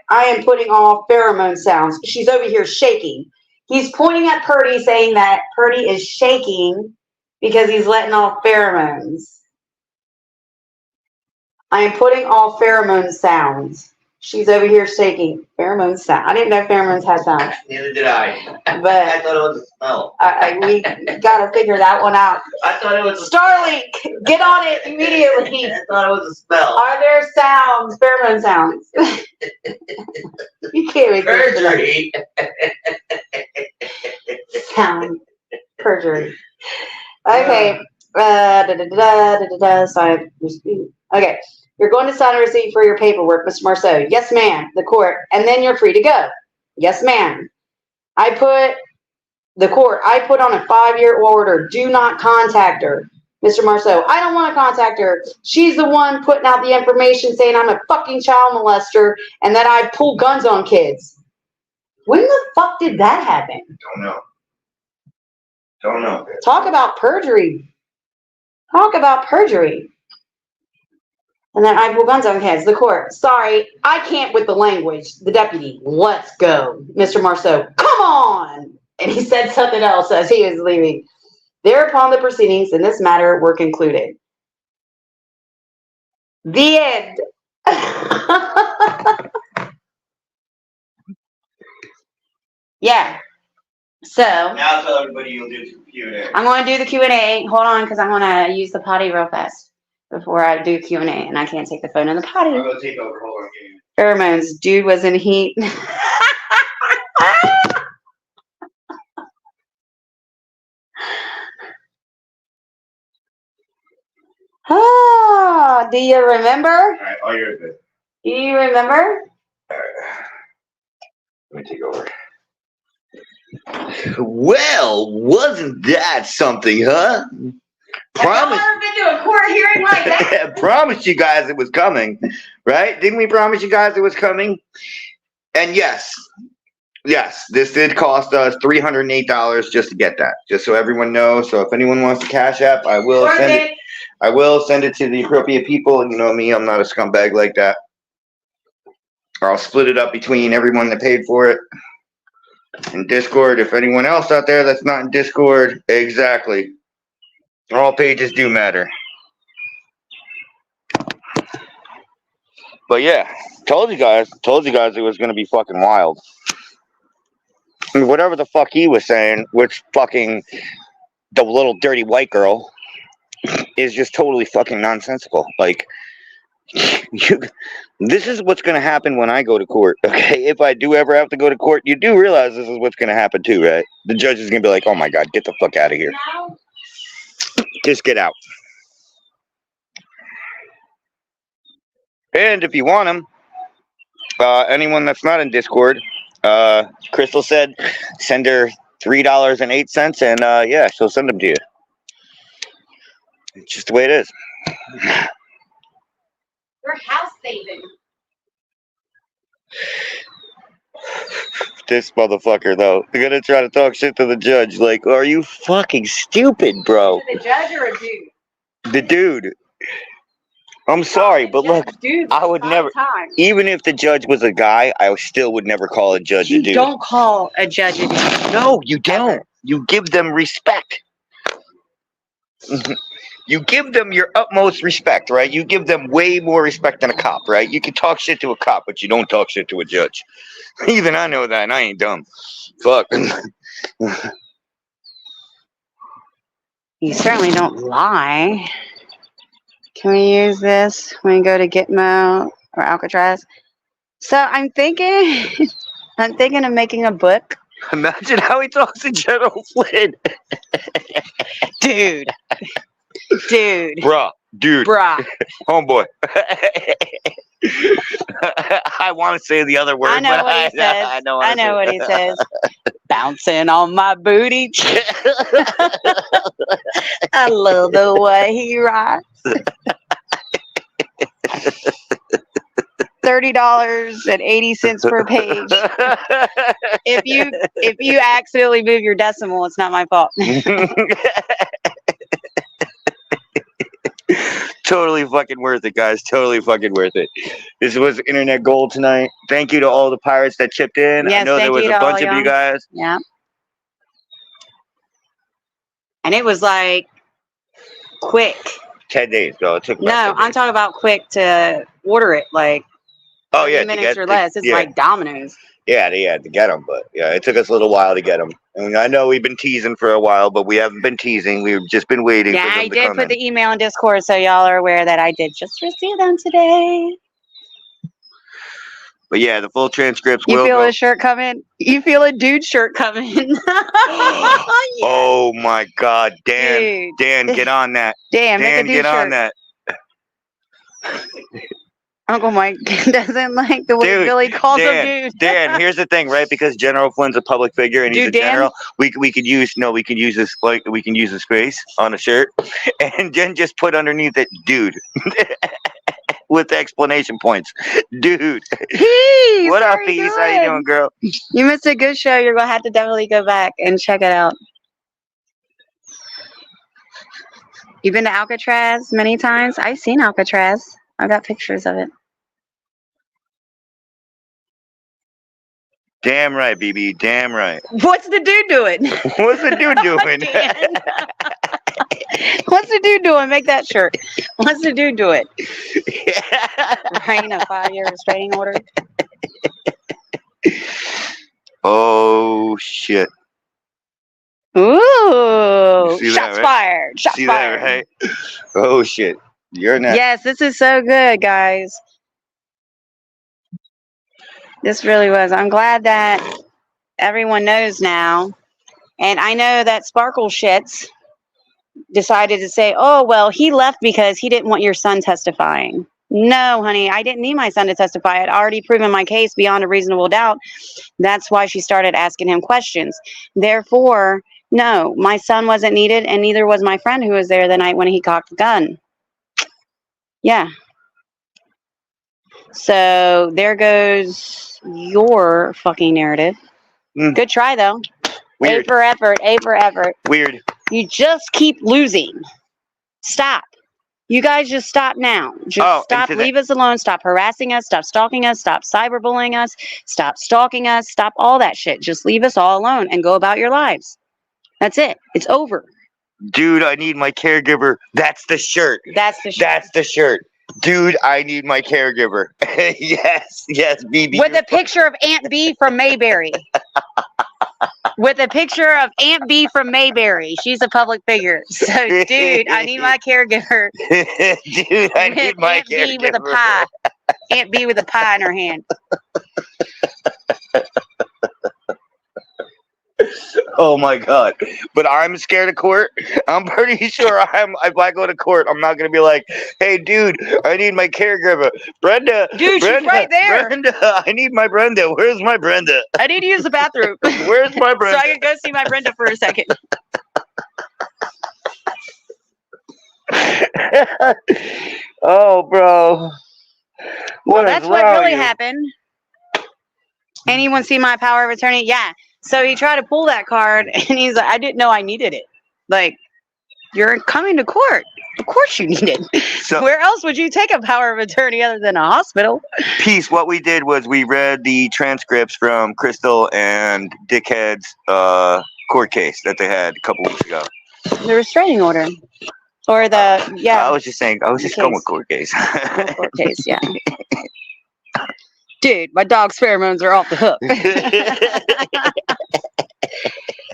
Speaker 2: am putting off pheromone sounds. She's over here shaking. He's pointing at Purdy, saying that Purdy is shaking because he's letting off pheromones. I am putting off pheromone sounds. She's over here shaking. Pheromone sound. I didn't know pheromones had sounds.
Speaker 1: Neither did I.
Speaker 2: But
Speaker 1: I thought it was a smell.
Speaker 2: We got to figure that one out.
Speaker 1: I thought it was a
Speaker 2: Starlink, get on it immediately.
Speaker 1: I thought it was a smell.
Speaker 2: Are there sounds, pheromone sounds? You can't make
Speaker 1: Perjury.
Speaker 2: Sound. Perjury. Okay. Sign. Okay. You're going to sign a receipt for your paperwork, Mr. Marceau. Yes, ma'am. The court. And then you're free to go. Yes, ma'am. I put on a 5-year order. Do not contact her. Mr. Marceau, I don't want to contact her. She's the one putting out the information saying I'm a fucking child molester and that I pull guns on kids. When the fuck did that happen?
Speaker 1: Don't know.
Speaker 2: Talk about perjury. And then I pull guns on kids. The court, sorry, I can't with the language. The deputy, let's go. Mr. Marceau, come on. And he said something else as he was leaving. Thereupon the proceedings in this matter were concluded. The end. Yeah. So
Speaker 1: Now tell everybody you'll do Q&A.
Speaker 2: I'm going to do the Q&A. Hold on, because I'm going to use the potty real fast before I do Q&A, and I can't take the phone in the potty.
Speaker 1: I'll go take over. Hold on.
Speaker 2: Pheromones. Dude was in heat. Oh, do you remember?
Speaker 1: All right, all yours.
Speaker 2: Do you remember?
Speaker 1: All right. Let me take over. Well, wasn't that something, huh? Promise.
Speaker 2: I've never been to a court hearing like that.
Speaker 1: Promised you guys it was coming, right? Didn't we promise you guys it was coming? And yes, this did cost us $308 just to get that. Just so everyone knows. So if anyone wants to Cash App, I will send it. I will send it to the appropriate people. And you know me, I'm not a scumbag like that. Or I'll split it up between everyone that paid for it. In Discord, if anyone else out there that's not in Discord, exactly. All pages do matter. But yeah, told you guys it was gonna be fucking wild. I mean, whatever the fuck he was saying, which fucking the little dirty white girl is just totally fucking nonsensical. Like, this is what's gonna happen when I go to court, okay? If I do ever have to go to court, you do realize this is what's gonna happen too, right? The judge is gonna be like, oh my god, get the fuck out of here. Just get out. And if you want them, anyone that's not in Discord, Crystal said send her $3.08, and yeah, she'll send them to you. It's just the way it is.
Speaker 2: We're house saving.
Speaker 1: This motherfucker, though, they're gonna try to talk shit to the judge. Like, are you fucking stupid, bro?
Speaker 2: Is it the judge or a dude?
Speaker 1: The dude. I'm sorry, but look, I would never, even if the judge was a guy, I still would never call a judge a dude.
Speaker 2: You don't call a judge a dude.
Speaker 1: No, you don't. You give them respect. You give them your utmost respect, right? You give them way more respect than a cop, right? You can talk shit to a cop, but you don't talk shit to a judge. Even I know that, and I ain't dumb. Fuck.
Speaker 2: You certainly don't lie. Can we use this when we go to Gitmo or Alcatraz? So I'm thinking of making a book.
Speaker 1: Imagine how he talks to General Flynn.
Speaker 2: Dude.
Speaker 1: Bruh. Dude.
Speaker 2: Bruh.
Speaker 1: Homeboy. I want to say the other word,
Speaker 2: I know what he says. I know what he says. Bouncing on my booty. I love the way he rides. $30.80 per page. If you accidentally move your decimal, it's not my fault.
Speaker 1: Totally fucking worth it, guys. Totally fucking worth it. This was Internet Gold tonight. Thank you to all the pirates that chipped in.
Speaker 2: Yes,
Speaker 1: I know there was a bunch of you guys.
Speaker 2: Yeah. And it was like quick.
Speaker 1: 10 days, though. It took
Speaker 2: No, I'm talking about quick to order it. Like 30 minutes or less. It's like Domino's.
Speaker 1: Yeah, they had to get them, but yeah, it took us a little while to get them. And I know we've been teasing for a while, but we haven't been teasing. We've just been waiting.
Speaker 2: Yeah,
Speaker 1: for them
Speaker 2: I
Speaker 1: to
Speaker 2: did
Speaker 1: come
Speaker 2: put
Speaker 1: in.
Speaker 2: the email in Discord, so y'all are aware that I did just receive them today.
Speaker 1: But yeah, the full transcripts
Speaker 2: You
Speaker 1: will
Speaker 2: feel
Speaker 1: go.
Speaker 2: a shirt coming? You feel a dude shirt coming?
Speaker 1: Oh my God, Dan!
Speaker 2: Dude.
Speaker 1: Dan, get on that!
Speaker 2: Damn, make a
Speaker 1: Dan,
Speaker 2: dude
Speaker 1: get
Speaker 2: shirt.
Speaker 1: on that!
Speaker 2: Uncle Mike doesn't like the way
Speaker 1: Dude,
Speaker 2: Billy calls him dude.
Speaker 1: Dan, here's the thing, right? Because General Flynn's a public figure and he's
Speaker 2: Dude,
Speaker 1: a
Speaker 2: Dan?
Speaker 1: general. We could use this, like, we can use the space on a shirt, and then just put underneath it, dude, with exclamation points, dude.
Speaker 2: Peace,
Speaker 1: What up,
Speaker 2: how
Speaker 1: Peace?
Speaker 2: you
Speaker 1: How you
Speaker 2: doing?
Speaker 1: doing, girl?
Speaker 2: You missed a good show. You're gonna have to definitely go back and check it out. You've been to Alcatraz many times? I've seen Alcatraz. I've got pictures of it.
Speaker 1: Damn right, BB. Damn right.
Speaker 2: What's the dude doing?
Speaker 1: What's the dude doing?
Speaker 2: Dan. What's the dude doing? Make that shirt. What's the dude doing? Writing a 5-year restraining order.
Speaker 1: Oh shit!
Speaker 2: Ooh!
Speaker 1: See
Speaker 2: Shots
Speaker 1: that, right?
Speaker 2: fired! Shots
Speaker 1: See
Speaker 2: fired!
Speaker 1: that, right? Oh shit! You're next.
Speaker 2: Yes, this is so good, guys. This really was. I'm glad that everyone knows now. And I know that Sparkle Shits decided to say, oh, well, he left because he didn't want your son testifying. No, honey, I didn't need my son to testify. I'd already proven my case beyond a reasonable doubt. That's why she started asking him questions. Therefore, no, my son wasn't needed, and neither was my friend who was there the night when he cocked the gun. Yeah. So there goes your fucking narrative. Good try, though.
Speaker 1: Weird.
Speaker 2: A for effort. A for effort.
Speaker 1: Weird.
Speaker 2: You just keep losing. Stop. You guys just stop now. Just stop. Leave us alone. Stop harassing us. Stop stalking us. Stop cyberbullying us. Stop stalking us. Stop all that shit. Just leave us all alone and go about your lives. That's it. It's over.
Speaker 1: Dude, I need my caregiver. That's the shirt.
Speaker 2: That's the shirt.
Speaker 1: That's the shirt. Dude, I need my caregiver. Yes, BB.
Speaker 2: With a picture of Aunt B from Mayberry. With a picture of Aunt B from Mayberry. She's a public figure. So, dude, I need my caregiver.
Speaker 1: Dude, I need my
Speaker 2: Aunt
Speaker 1: caregiver.
Speaker 2: B with a pie. Aunt B with a pie in her hand.
Speaker 1: Oh my god. But I'm scared of court. I'm pretty sure if I go to court, I'm not gonna be like, hey dude, I need my caregiver. Brenda.
Speaker 2: Dude,
Speaker 1: Brenda,
Speaker 2: she's right there.
Speaker 1: Brenda, I need my Brenda. Where's my Brenda?
Speaker 2: I need to use the bathroom.
Speaker 1: Where's my Brenda?
Speaker 2: So I can go see my Brenda for a second.
Speaker 1: Oh, bro.
Speaker 2: Well, that's what really happened. Anyone see my power of attorney? Yeah. So he tried to pull that card, and he's like, I didn't know I needed it. Like, you're coming to court. Of course you need it. So, where else would you take a power of attorney other than a hospital?
Speaker 1: Peace. What we did was we read the transcripts from Crystal and Dickhead's court case that they had a couple weeks ago.
Speaker 2: The restraining order. Or the, yeah.
Speaker 1: I was just saying, I was just going with court case.
Speaker 2: Court case, yeah. Dude, my dog's pheromones are off the hook.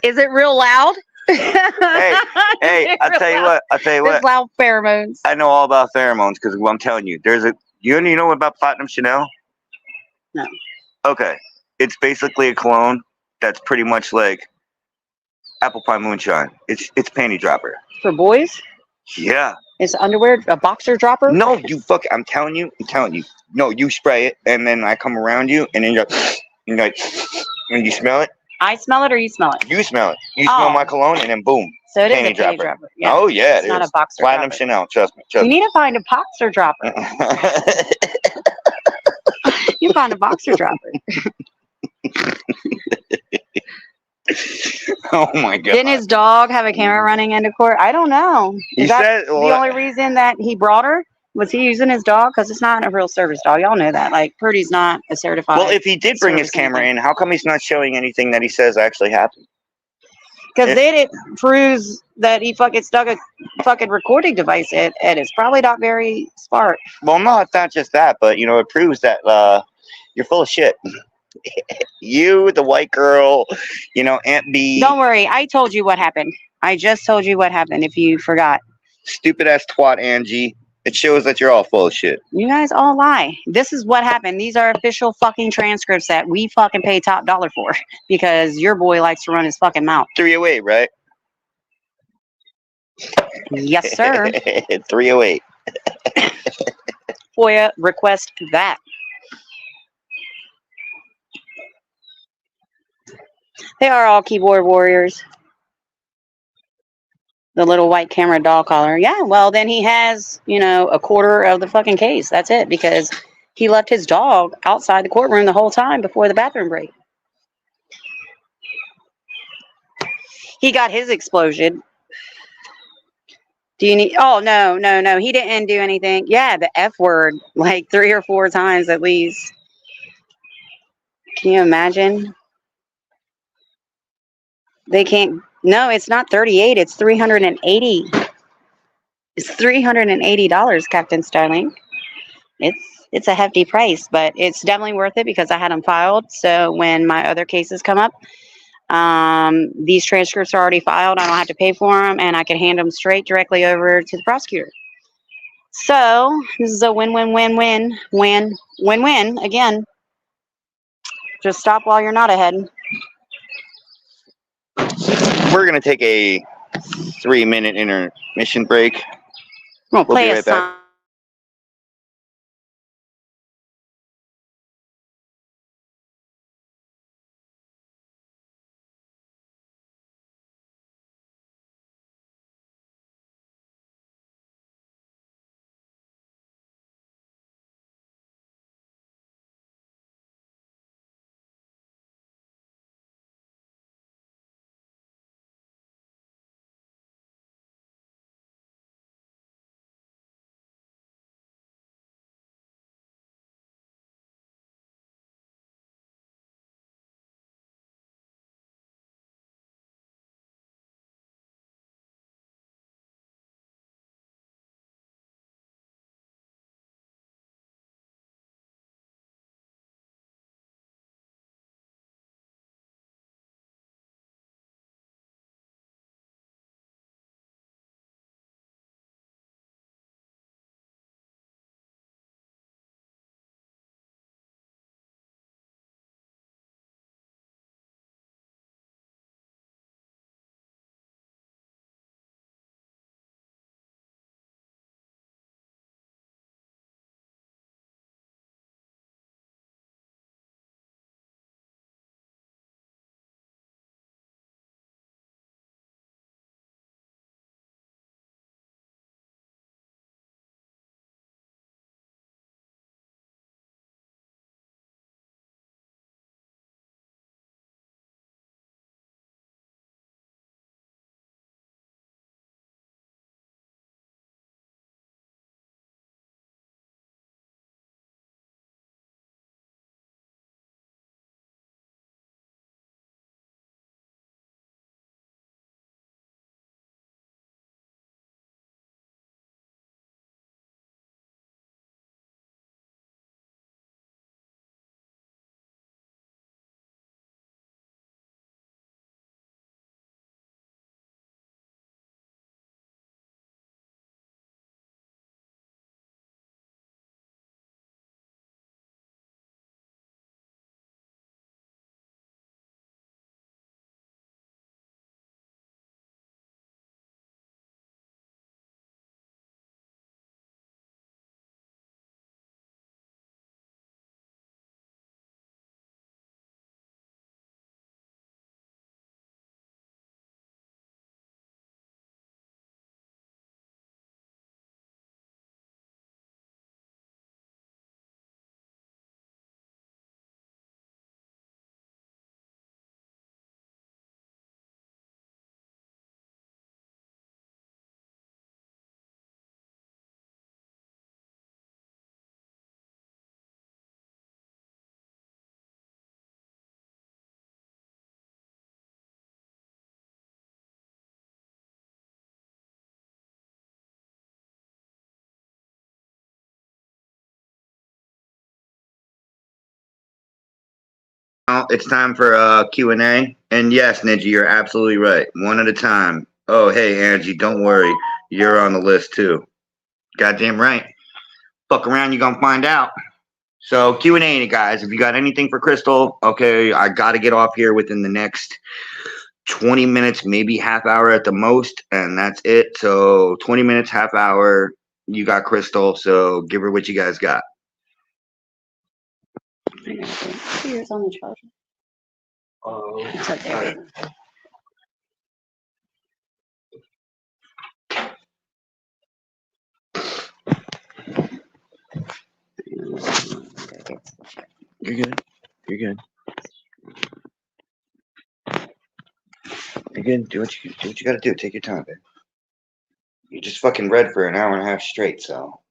Speaker 2: Is it real loud?
Speaker 1: Hey, I'll tell you what.
Speaker 2: There's loud pheromones.
Speaker 1: I know all about pheromones because I'm telling you, you know about Platinum Chanel?
Speaker 2: No.
Speaker 1: Okay. It's basically a cologne that's pretty much like apple pie moonshine. It's panty dropper.
Speaker 2: For boys?
Speaker 1: Yeah.
Speaker 2: Is underwear a boxer dropper?
Speaker 1: No, I'm telling you. No, you spray it, and then I come around you, and then you're like, and you smell it.
Speaker 2: I smell it, or you smell it?
Speaker 1: You smell it. You smell my cologne, and then boom.
Speaker 2: So it is a panty dropper. Yeah.
Speaker 1: Oh yeah,
Speaker 2: it's not a boxer
Speaker 1: Platinum
Speaker 2: dropper.
Speaker 1: Chanel. Trust me.
Speaker 2: You need to find a boxer dropper. You find a boxer dropper.
Speaker 1: Oh my god!
Speaker 2: Didn't his dog have a camera running into court? I don't know. Is that the only reason that he brought her? Was he using his dog? Because it's not a real service dog. Y'all know that. Like, Purdy's not a certified.
Speaker 1: Well, if he did bring his camera in, how come he's not showing anything that he says actually happened?
Speaker 2: Because then it proves that he fucking stuck a fucking recording device in, and it's probably not very smart.
Speaker 1: Well, no, it's not just that, but it proves that you're full of shit. You, the white girl, Aunt B.
Speaker 2: Don't worry, I told you what happened. I just told you what happened. If you forgot.
Speaker 1: Stupid ass twat, Angie. It shows that you're all full of shit.
Speaker 2: You guys all lie. This is what happened. These are official fucking transcripts that we fucking pay top dollar for because your boy likes to run his fucking mouth.
Speaker 1: 308, right?
Speaker 2: Yes, sir.
Speaker 1: 308.
Speaker 2: FOIA request that. They are all keyboard warriors. The little white camera dog collar. Yeah, well, then he has, a quarter of the fucking case. That's it, because he left his dog outside the courtroom the whole time before the bathroom break. He got his explosion. Do you need... Oh, no. He didn't do anything. Yeah, the F word, like 3 or 4 times at least. Can you imagine? They can't No, it's not 38. It's 380. It's $380, Captain Starling. It's a hefty price, but it's definitely worth it because I had them filed. So when my other cases come up, these transcripts are already filed. I don't have to pay for them, and I can hand them straight directly over to the prosecutor. So this is a win-win-win-win-win-win. Again, just stop while you're not ahead.
Speaker 1: We're gonna take a 3-minute intermission break.
Speaker 2: We'll
Speaker 1: We'll
Speaker 2: play
Speaker 1: be
Speaker 2: a
Speaker 1: right back.
Speaker 2: song.
Speaker 1: Now it's time for Q&A. And yes, Ninja, you're absolutely right. One at a time. Oh, hey, Angie, don't worry. You're on the list, too. Goddamn right. Fuck around, you're gonna find out. So Q&A, guys. If you got anything for Crystal, okay, I got to get off here within the next 20 minutes, maybe half hour at the most, and that's it. So 20 minutes, half hour, you got Crystal, so give her what you guys got.
Speaker 2: Here's on the charger. It's up there.
Speaker 1: You're good. You're good. You're good. Do what you got to do. Take your time, babe. You just fucking read for an hour and a half straight, so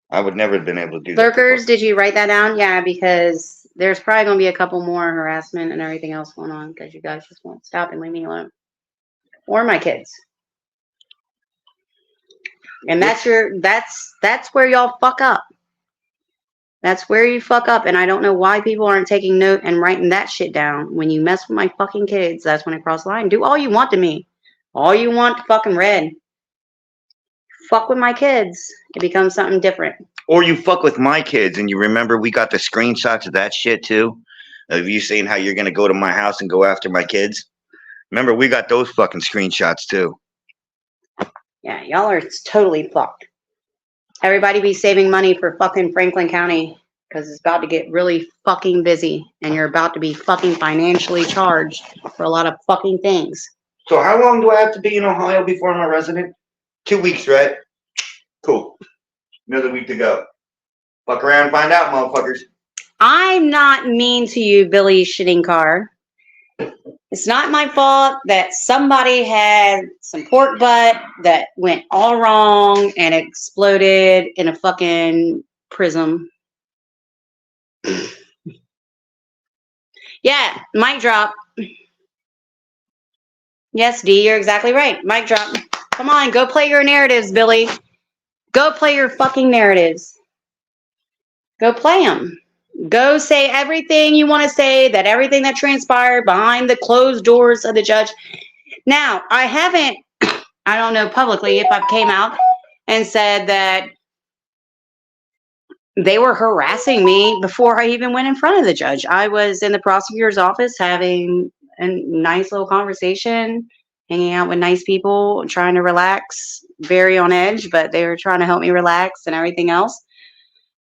Speaker 1: I would never have been able to do that.
Speaker 2: Lurkers, did you write that down? Yeah, because there's probably going to be a couple more harassment and everything else going on because you guys just won't stop and leave me alone. or my kids. And that's where y'all fuck up. That's where you fuck up. And I don't know why people aren't taking note and writing that shit down. When you mess with my fucking kids, that's when I cross the line. Do all you want to me. All you want fucking red. Fuck with my kids. It becomes something different.
Speaker 1: Or you fuck with my kids and you remember we got the screenshots of that shit too? Of you saying how you're going to go to my house and go after my kids? Remember, we got those fucking screenshots too.
Speaker 2: Yeah, y'all are totally fucked. Everybody be saving money for fucking Franklin County because it's about to get really fucking busy and you're about to be fucking financially charged for a lot of fucking things.
Speaker 1: So how long do I have to be in Ohio before I'm a resident? 2 weeks, right? Cool. Another week to go. Fuck around and find out, motherfuckers.
Speaker 2: I'm not mean to you, Billy Shitting Car. It's not my fault that somebody had some pork butt that went all wrong and exploded in a fucking prism. Yeah, mic drop. Yes, D, you're exactly right. Mic drop. Come on, go play your narratives, Billy. Go play your fucking narratives. Go play them. Go say everything you want to say, that everything that transpired behind the closed doors of the judge. Now, I haven't, I don't know publicly if I've came out and said that they were harassing me before I even went in front of the judge. I was in the prosecutor's office having a nice little conversation, hanging out with nice people, trying to relax, very on edge, but they were trying to help me relax and everything else.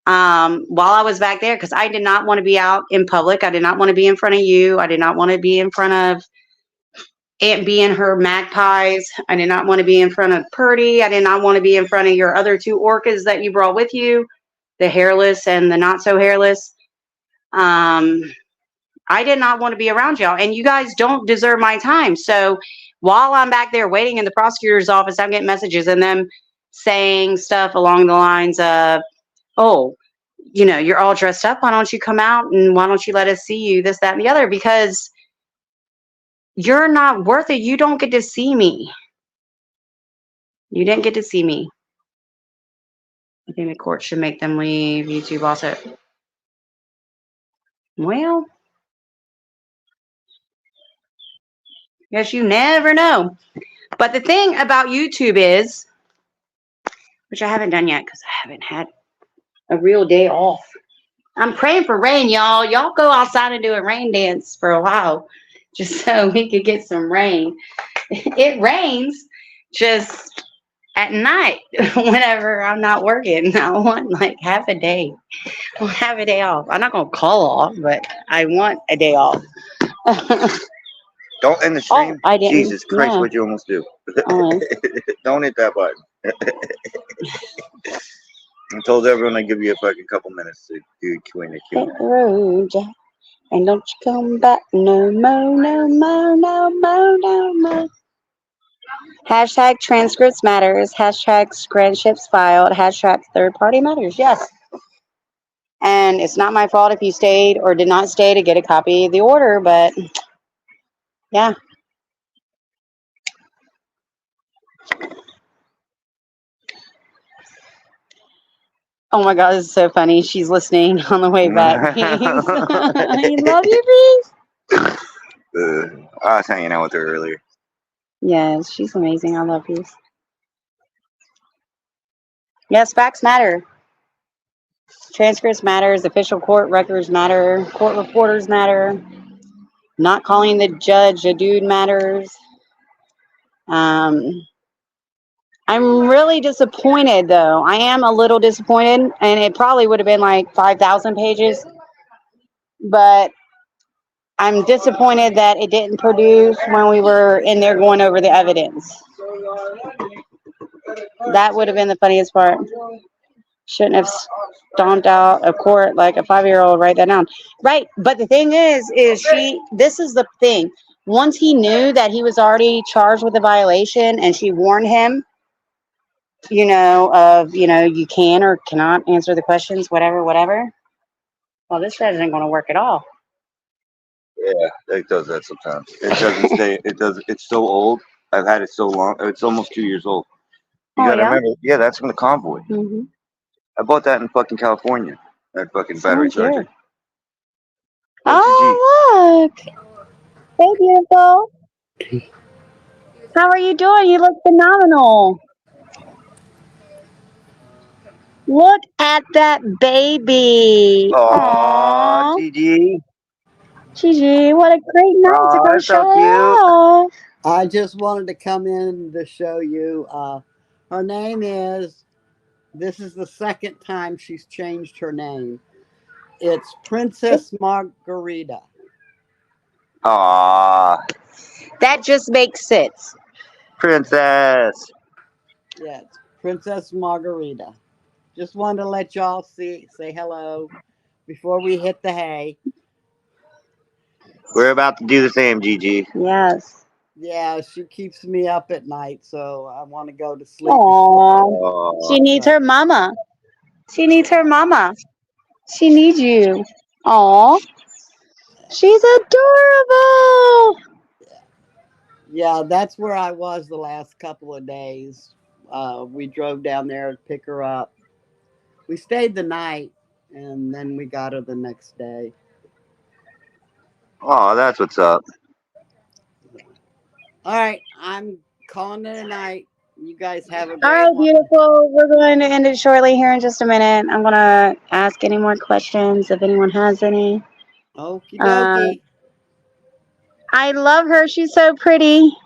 Speaker 2: While I was back there, because I did not want to be out in public. I did not want to be in front of you. I did not want to be in front of Aunt B and her magpies. I did not want to be in front of Purdy. I did not want to be in front of your other two orcas that you brought with you, the hairless and the not so hairless. I did not want to be around y'all, and you guys don't deserve my time. So while I'm back there waiting in the prosecutor's office, I'm getting messages and them saying stuff along the lines of, oh, you know, you're all dressed up. Why don't you come out and why don't you let us see you, this, that, and the other? Because you're not worth it. You don't get to see me. You didn't get to see me. I think the court should make them leave. YouTube also. Well, guess you never know. But the thing about YouTube is, which I haven't done yet because I haven't had a real day off. I'm praying for rain, y'all. Y'all go outside and do a rain dance for a while just so we could get some rain. It rains just at night whenever I'm not working. I want like half a day. I'll have a day off. I'm not going to call off, but I want a day off.
Speaker 1: Don't end the stream.
Speaker 2: Oh, I didn't.
Speaker 1: Jesus Christ, what'd you almost do? Don't hit that button. I told everyone I'd give you a fucking couple minutes to do Q&A.
Speaker 2: Hit the road, Jack, and don't you come back no more, no more, no more, no more. Hashtag transcripts matters. Hashtag screenships filed. Hashtag third party matters. Yes. And it's not my fault if you stayed or did not stay to get a copy of the order, but yeah. Oh my God, this is so funny. She's listening on the way back. I love you, Peace.
Speaker 1: I was hanging out with her earlier.
Speaker 2: Yes, she's amazing. I love Peace. Yes, facts matter. Transcripts matters. Official court records matter. Court reporters matter. Not calling the judge a dude matters. I'm really disappointed, though. I am a little disappointed, and it probably would have been like 5,000 pages. But I'm disappointed that it didn't produce when we were in there going over the evidence. That would have been the funniest part. Shouldn't have stomped out of court like a 5-year-old. Write that down. Right. But the thing is this is the thing. Once he knew that he was already charged with a violation and she warned him, you know, of, you know, you can or cannot answer the questions, whatever. Well, this isn't going to work at all.
Speaker 1: Yeah, it does that sometimes. It doesn't stay. It does. It's so old I've had it so long. It's almost 2 years old. You
Speaker 2: Oh,
Speaker 1: gotta
Speaker 2: yeah?
Speaker 1: remember. Yeah, that's from the Convoy.
Speaker 2: Mm-hmm.
Speaker 1: I bought that in fucking California. That fucking battery
Speaker 2: Sounds
Speaker 1: charger.
Speaker 2: good.
Speaker 1: Oh, GG.
Speaker 2: Oh, look. Hey, beautiful. How are you doing? You look phenomenal. Look at that baby.
Speaker 1: Aw,
Speaker 2: Aww.
Speaker 1: GG.
Speaker 2: Gigi, what a great night to
Speaker 1: Aw,
Speaker 2: go
Speaker 1: that's so
Speaker 2: show it
Speaker 1: cute.
Speaker 2: off.
Speaker 3: I just wanted to come in to show you. Her name is, this is the second time she's changed her name. It's Princess Margarita.
Speaker 1: Aw,
Speaker 2: That just makes sense.
Speaker 1: princess.
Speaker 3: Yeah, it's Princess Margarita. Just wanted to let y'all say hello before we hit the hay.
Speaker 1: We're about to do the same, GG.
Speaker 2: Yes.
Speaker 3: Yeah, she keeps me up at night, so I want to go to sleep.
Speaker 2: Aww. She needs her mama. She needs her mama. She needs you. Aw. She's adorable.
Speaker 3: Yeah, that's where I was the last couple of days. We drove down there to pick her up. We stayed the night, and then we got her the next day.
Speaker 1: Oh, that's what's up.
Speaker 3: All right, I'm calling it a night. You guys have a
Speaker 2: All
Speaker 3: great
Speaker 2: right,
Speaker 3: one.
Speaker 2: beautiful. We're going to end it shortly here in just a minute. I'm going to ask any more questions if anyone has any.
Speaker 3: Okie
Speaker 2: Uh,
Speaker 3: dokie.
Speaker 2: I love her. She's so pretty.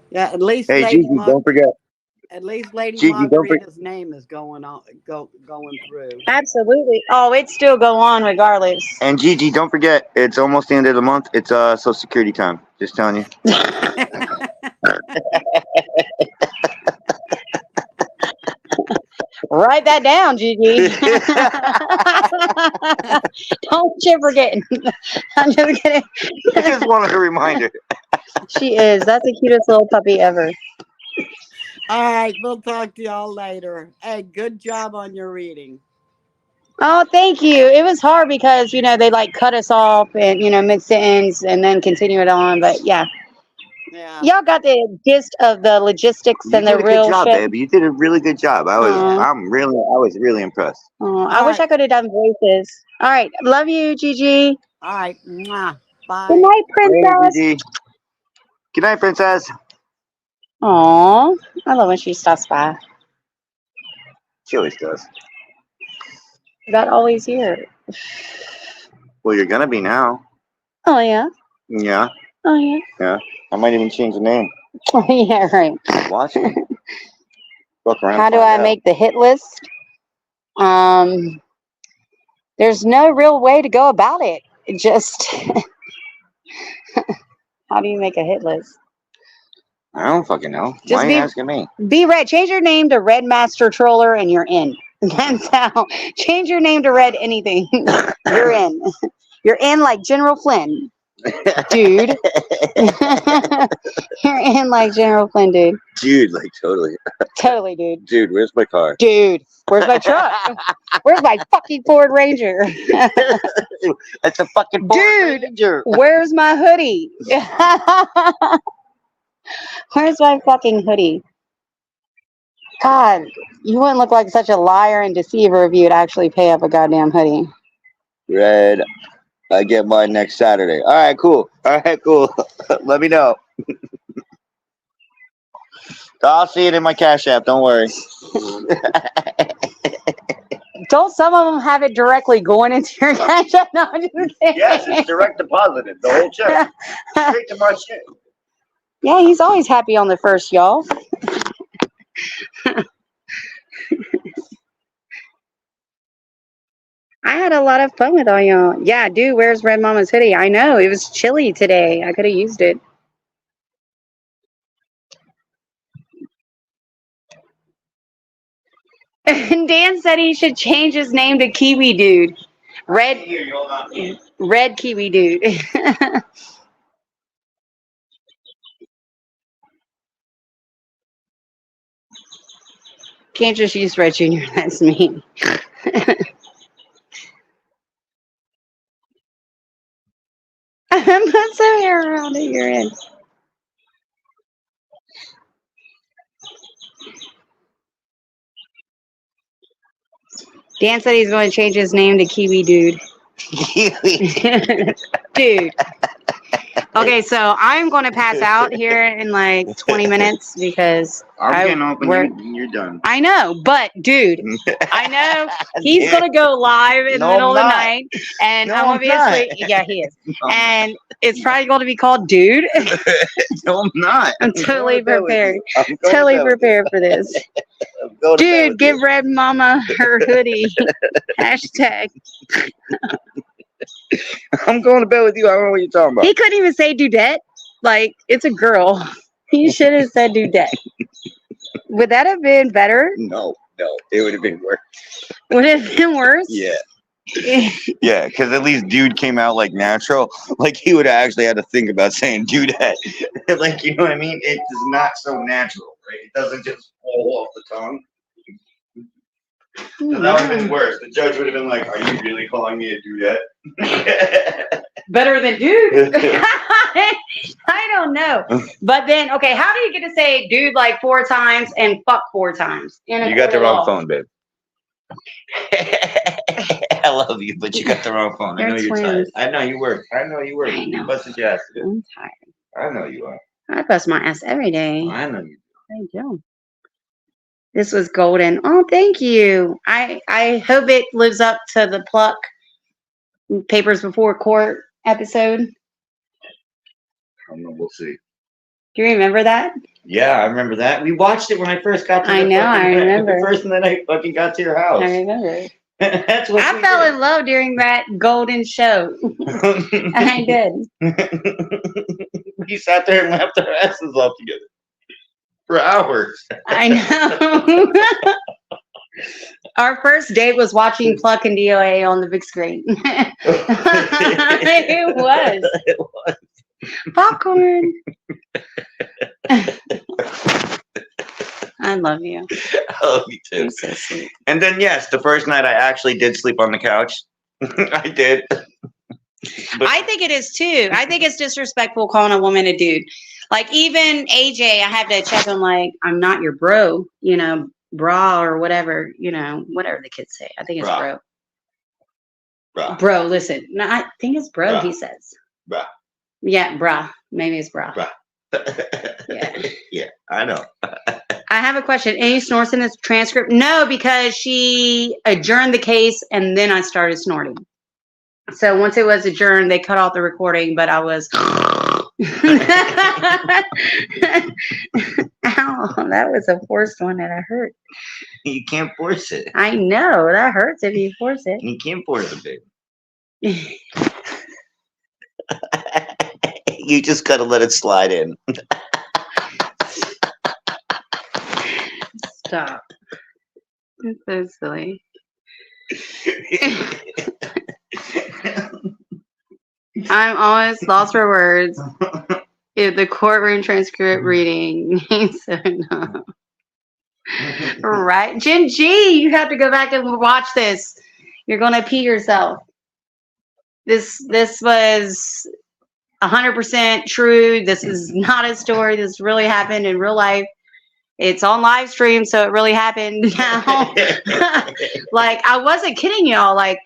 Speaker 3: Yeah, at least
Speaker 1: Hey,
Speaker 3: Lady
Speaker 1: GG, don't forget. GG, don't forget.
Speaker 3: Margarita's name is going through.
Speaker 2: Absolutely. Oh, it still go on regardless.
Speaker 1: And GG, don't forget. It's almost the end of the month. It's Social Security time. Just telling you.
Speaker 2: Write that down, Gigi. Don't you forget. I'm just kidding.
Speaker 1: I just wanted a reminder.
Speaker 2: She is. That's the cutest little puppy ever.
Speaker 3: All right, we'll talk to y'all later. Hey, good job on your reading.
Speaker 2: Oh, thank you. It was hard because, they like cut us off and, mid-sentence and then continue it on. But yeah,
Speaker 3: Yeah.
Speaker 2: y'all got the gist of the logistics
Speaker 1: You
Speaker 2: and
Speaker 1: did
Speaker 2: the
Speaker 1: a good
Speaker 2: real
Speaker 1: job,
Speaker 2: shit.
Speaker 1: baby. You did a really good job. I was really impressed.
Speaker 2: I wish I could have done voices. All right. Love you, Gigi.
Speaker 3: All right. Mwah. Bye.
Speaker 2: Good night,
Speaker 1: Hey,
Speaker 2: princess.
Speaker 1: GG. Good night, princess.
Speaker 2: Aw, I love when she stops by.
Speaker 1: She always does.
Speaker 2: Not always here.
Speaker 1: Well, you're gonna be now.
Speaker 2: Oh, yeah.
Speaker 1: Yeah.
Speaker 2: Oh, yeah.
Speaker 1: Yeah. I might even change the name.
Speaker 2: Oh, yeah, right.
Speaker 1: Watch it. Look around.
Speaker 2: How do I make the hit list? There's no real way to go about it. Just how do you make a hit list?
Speaker 1: I don't fucking know.
Speaker 2: Just
Speaker 1: Why are you asking me?
Speaker 2: Be Red. Change your name to Red Master Troller and you're in. That's how. Change your name to Red anything. You're in. You're in like General Flynn, dude. You're in like General Flynn, dude.
Speaker 1: Dude, like totally.
Speaker 2: Totally, dude.
Speaker 1: Dude, where's my car?
Speaker 2: Dude, where's my truck? Where's my fucking Ford Ranger?
Speaker 1: That's a fucking Ford Ranger.
Speaker 2: Where's my hoodie? Where's my fucking hoodie? God, you wouldn't look like such a liar and deceiver if you'd actually pay up a goddamn hoodie.
Speaker 1: Red. I get mine next Saturday. All right, cool. Let me know. I'll see it in my Cash App. Don't worry.
Speaker 2: Don't some of them have it directly going into your Cash App? No, I'm just saying.
Speaker 1: Yes, it's direct deposited. The whole check. Straight to my shit.
Speaker 2: Yeah, he's always happy on the first, y'all. I had a lot of fun with all y'all. Yeah, dude, where's Red Mama's hoodie? I know, it was chilly today. I could have used it. And Dan said he should change his name to Kiwi Dude. Red Kiwi Dude. Can't just use Red Jr. That's me. Put some hair around it. You're in. Dan said he's going to change his name to Kiwi Dude. Dude. Okay, so I'm going to pass out here in like 20 minutes because
Speaker 1: I'm getting open and you're done.
Speaker 2: I know, but dude, I know he's going to go live in the middle of the night and I'm going to be asleep. Yeah, he is. No, and it's probably going to be called Dude.
Speaker 1: No, I'm not.
Speaker 2: I'm totally prepared. Totally prepared for this. Dude, give Red Mama her hoodie. Hashtag.
Speaker 1: I'm going to bed with you. I don't know what you're talking about.
Speaker 2: He couldn't even say dudette. Like, it's a girl. He should have said dudette. Would that have been better?
Speaker 1: No. It would have been worse.
Speaker 2: Would it have been worse?
Speaker 1: Yeah. Yeah, because at least dude came out like natural. Like, he would have actually had to think about saying dudette. Like, you know what I mean? It is not so natural, right? It doesn't just fall off the tongue. So that would have been worse. The judge would have been like, "Are you really calling me a dudette?"
Speaker 2: Better than dude? I don't know. But then, okay, how do you get to say dude like 4 times and fuck 4 times?
Speaker 1: You got the wrong phone, babe. I love you, but you got the wrong phone. I know you're tired. I know you work. I know you work. You busted your ass today.
Speaker 2: I'm tired.
Speaker 1: I know you are.
Speaker 2: I bust my ass every day.
Speaker 1: I know you do.
Speaker 2: I do. This was golden. Oh, thank you. I hope it lives up to the Pluck Papers Before Court episode.
Speaker 1: I don't know. We'll see.
Speaker 2: Do you remember that?
Speaker 1: Yeah, I remember that. We watched it when I first got to
Speaker 2: I remember.
Speaker 1: The first night I fucking got to your house.
Speaker 2: I remember.
Speaker 1: That's what
Speaker 2: I fell in love during that golden show. I did.
Speaker 1: We sat there and laughed our asses off together. For hours.
Speaker 2: I know. Our first date was watching Pluck and DOA on the big screen. It was.
Speaker 1: It was.
Speaker 2: Popcorn. I love you.
Speaker 1: I love you too.
Speaker 2: You're so sweet.
Speaker 1: And then, yes, the first night I actually did sleep on the couch. I did. But
Speaker 2: I think it is too. I think it's disrespectful calling a woman a dude. Like, even AJ, I have to check him like, I'm not your bro, you know, bra or whatever, you know, whatever the kids say. I think it's bro. Bro, listen. No, I think it's bro, he says.
Speaker 1: Bra.
Speaker 2: Yeah, bra. Maybe it's bra. Yeah.
Speaker 1: Yeah, I know.
Speaker 2: I have a question. Any snorts in this transcript? No, because she adjourned the case and then I started snorting. So once it was adjourned, they cut off the recording, but I was... Ow, that was a forced one and it hurt.
Speaker 1: You can't force it.
Speaker 2: I know, that hurts if you force it.
Speaker 1: You can't force it, babe. You just gotta let it slide in.
Speaker 2: Stop. It's so silly. I'm almost lost for words. If the courtroom transcript reading means so no. Right. Jen G, you have to go back and watch this. You're gonna pee yourself. This was 100% true. This is not a story. This really happened in real life. It's on live stream, so it really happened now. Like, I wasn't kidding y'all. Like,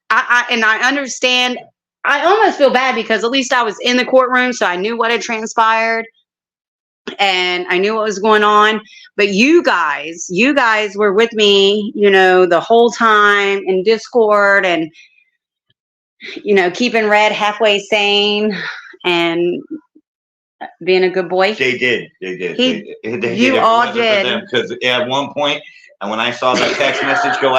Speaker 2: I understand. I almost feel bad because at least I was in the courtroom, so I knew what had transpired and I knew what was going on. But you guys were with me, you know, the whole time in Discord and, you know, keeping Red halfway sane and being a good boy.
Speaker 1: They did.
Speaker 2: You all did.
Speaker 1: Because at one point, and when I saw that text message go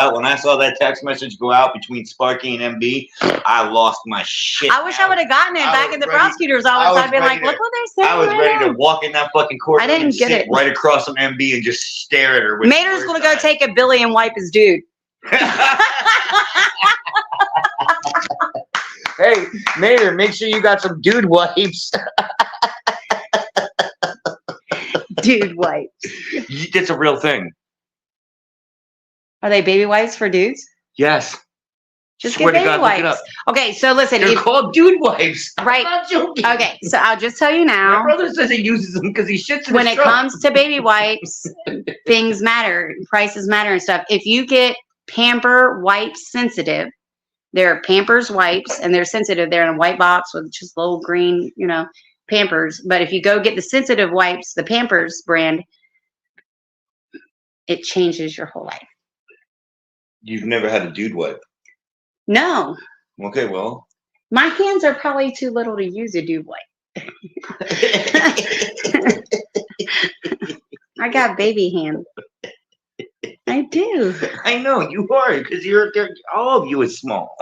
Speaker 1: out, between Sparky and MB, I lost my shit.
Speaker 2: I wish I would have gotten it back in the prosecutor's office. I'd been like, look what they're saying.
Speaker 1: I was ready to walk in that fucking courtroom.
Speaker 2: I didn't get it.
Speaker 1: Right across from MB and just stare at her.
Speaker 2: Mater's going to go take a Billy and wipe his dude.
Speaker 1: Hey, Mater, make sure you got some dude wipes.
Speaker 2: Dude wipes.
Speaker 1: It's a real thing.
Speaker 2: Are they baby wipes for dudes?
Speaker 1: Yes.
Speaker 2: Just get baby wipes. Okay, so listen.
Speaker 1: They're called dude wipes.
Speaker 2: Right.
Speaker 1: I'm not joking.
Speaker 2: Okay, so I'll just tell you now.
Speaker 1: My brother says he uses them because he shits in
Speaker 2: when
Speaker 1: his
Speaker 2: it comes to baby wipes, things matter. Prices matter and stuff. If you get Pamper Wipes Sensitive. They're Pampers wipes, and they're sensitive. They're in a white box with just little green, Pampers. But if you go get the sensitive wipes, the Pampers brand, it changes your whole life.
Speaker 1: You've never had a dude wipe?
Speaker 2: No.
Speaker 1: Okay, well.
Speaker 2: My hands are probably too little to use a dude wipe. I got baby hands. I do.
Speaker 1: I know you are, because you're there. All of you is small.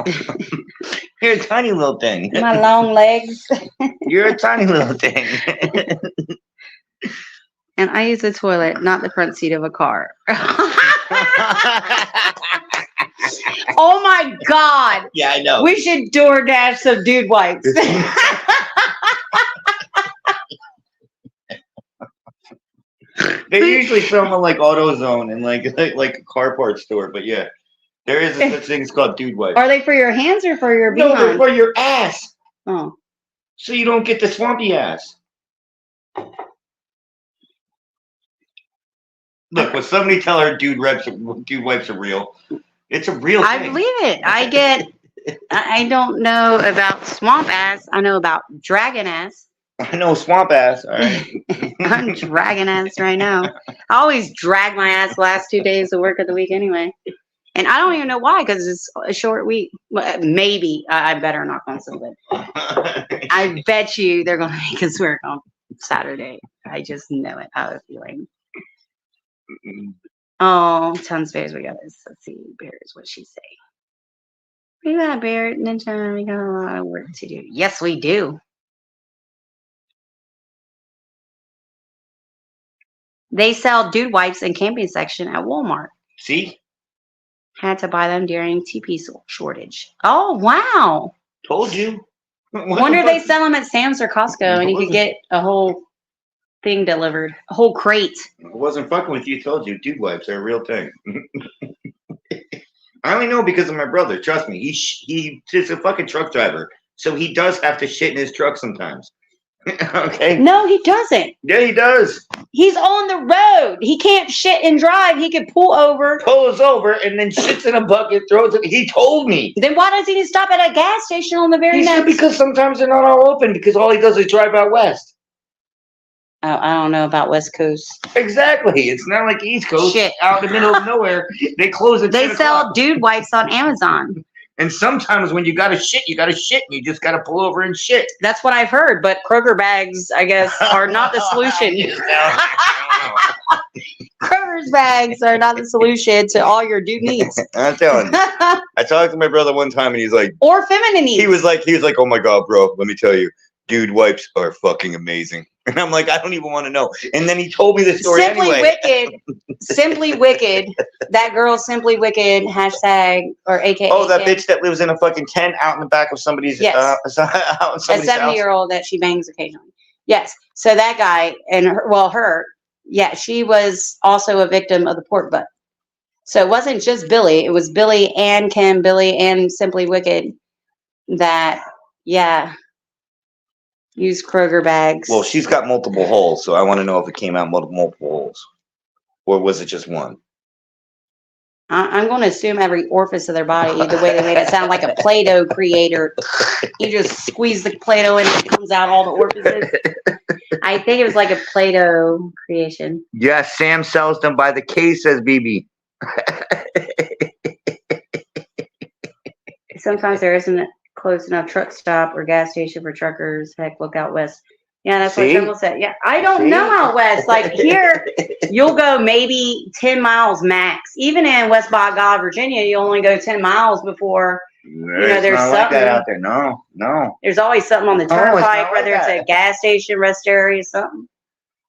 Speaker 1: You're a tiny little thing.
Speaker 2: My long legs.
Speaker 1: You're a tiny little thing.
Speaker 2: And I use the toilet, not the front seat of a car. Oh my God.
Speaker 1: Yeah, I know.
Speaker 2: We should DoorDash some dude wipes.
Speaker 1: They usually film on like AutoZone and like a car parts store, but yeah, there is such thing called dude wipes.
Speaker 2: Are they for your hands or for your behind?
Speaker 1: No, they're for your ass.
Speaker 2: Oh.
Speaker 1: So you don't get the swampy ass. Look, when somebody tell her dude wipes are real, it's a real thing.
Speaker 2: I believe it. I don't know about swamp ass. I know about dragon ass.
Speaker 1: I know swamp ass, all right?
Speaker 2: I'm dragging ass right now. I always drag my ass the last 2 days of work of the week anyway. And I don't even know why, because it's a short week. Well, maybe. I better knock on something. I bet you they're going to make us work on Saturday. I just know it. I have a feeling. Oh, tons of bears. We got this. Let's see. Bears, what'd she say? We got bear ninja. We got a lot of work to do. Yes, we do. They sell dude wipes in camping section at Walmart.
Speaker 1: See?
Speaker 2: Had to buy them during TP shortage. Oh, wow.
Speaker 1: Told you.
Speaker 2: Wonder if they sell them at Sam's or Costco and you could get a whole thing delivered. A whole crate.
Speaker 1: I wasn't fucking with you. Told you. Dude wipes are a real thing. I only know because of my brother. Trust me. He's a fucking truck driver. So he does have to shit in his truck sometimes. Okay.
Speaker 2: No, he doesn't.
Speaker 1: Yeah, he does.
Speaker 2: He's on the road. He can't shit and drive. He could pull over.
Speaker 1: Pulls over and then shits in a bucket, throws it. He told me.
Speaker 2: Then why does he need to stop at a gas station on the very
Speaker 1: He said
Speaker 2: next?
Speaker 1: because sometimes they're not all open because all he does is drive out west.
Speaker 2: Oh, I don't know about West Coast.
Speaker 1: Exactly. It's not like East Coast.
Speaker 2: Shit.
Speaker 1: Out in the middle of nowhere. They close at
Speaker 2: They
Speaker 1: 10
Speaker 2: sell
Speaker 1: o'clock.
Speaker 2: dude wipes on Amazon.
Speaker 1: And sometimes when you gotta shit, and you just gotta pull over and shit.
Speaker 2: That's what I've heard, but Kroger bags, I guess, are not the solution. Kroger's bags are not the solution to all your dude needs.
Speaker 1: I'm telling you. I talked to my brother one time and he's like,
Speaker 2: Or feminine needs.
Speaker 1: he was like, oh my God, bro, let me tell you, dude wipes are fucking amazing. And I'm like, I don't even want to know. And then he told me the story
Speaker 2: Simply
Speaker 1: anyway.
Speaker 2: Wicked. Simply Wicked. That girl, Simply Wicked, hashtag, or AKA.
Speaker 1: Oh, that bitch that lives in a fucking tent out in the back of somebody's,
Speaker 2: Yes.
Speaker 1: out in
Speaker 2: A
Speaker 1: somebody's house.
Speaker 2: 70-year-old that she bangs occasionally. Yes. So that guy and her, yeah, she was also a victim of the pork butt. So it wasn't just Billy. It was Billy and Kim, Billy and Simply Wicked that, yeah, use Kroger bags.
Speaker 1: Well, she's got multiple holes, so I want to know if it came out multiple holes. Or was it just one?
Speaker 2: I'm going to assume every orifice of their body, the way they made it sound like a Play-Doh creator. You just squeeze the Play-Doh and it comes out all the orifices. I think it was like a Play-Doh creation.
Speaker 1: Yes, Sam sells them by the case, says BB.
Speaker 2: Sometimes there isn't a close enough truck stop or gas station for truckers. Heck, look out west. Yeah, that's what
Speaker 1: See?
Speaker 2: Trimble said. Yeah, I don't
Speaker 1: See?
Speaker 2: know out west. Like here, you'll go maybe 10 miles max. Even in West by God, Virginia, you only go 10 miles before. There's
Speaker 1: not like
Speaker 2: something.
Speaker 1: that out there. No.
Speaker 2: There's always something on the
Speaker 1: No, it's
Speaker 2: turnpike,
Speaker 1: not like
Speaker 2: whether it's
Speaker 1: that.
Speaker 2: a gas station, rest area, something.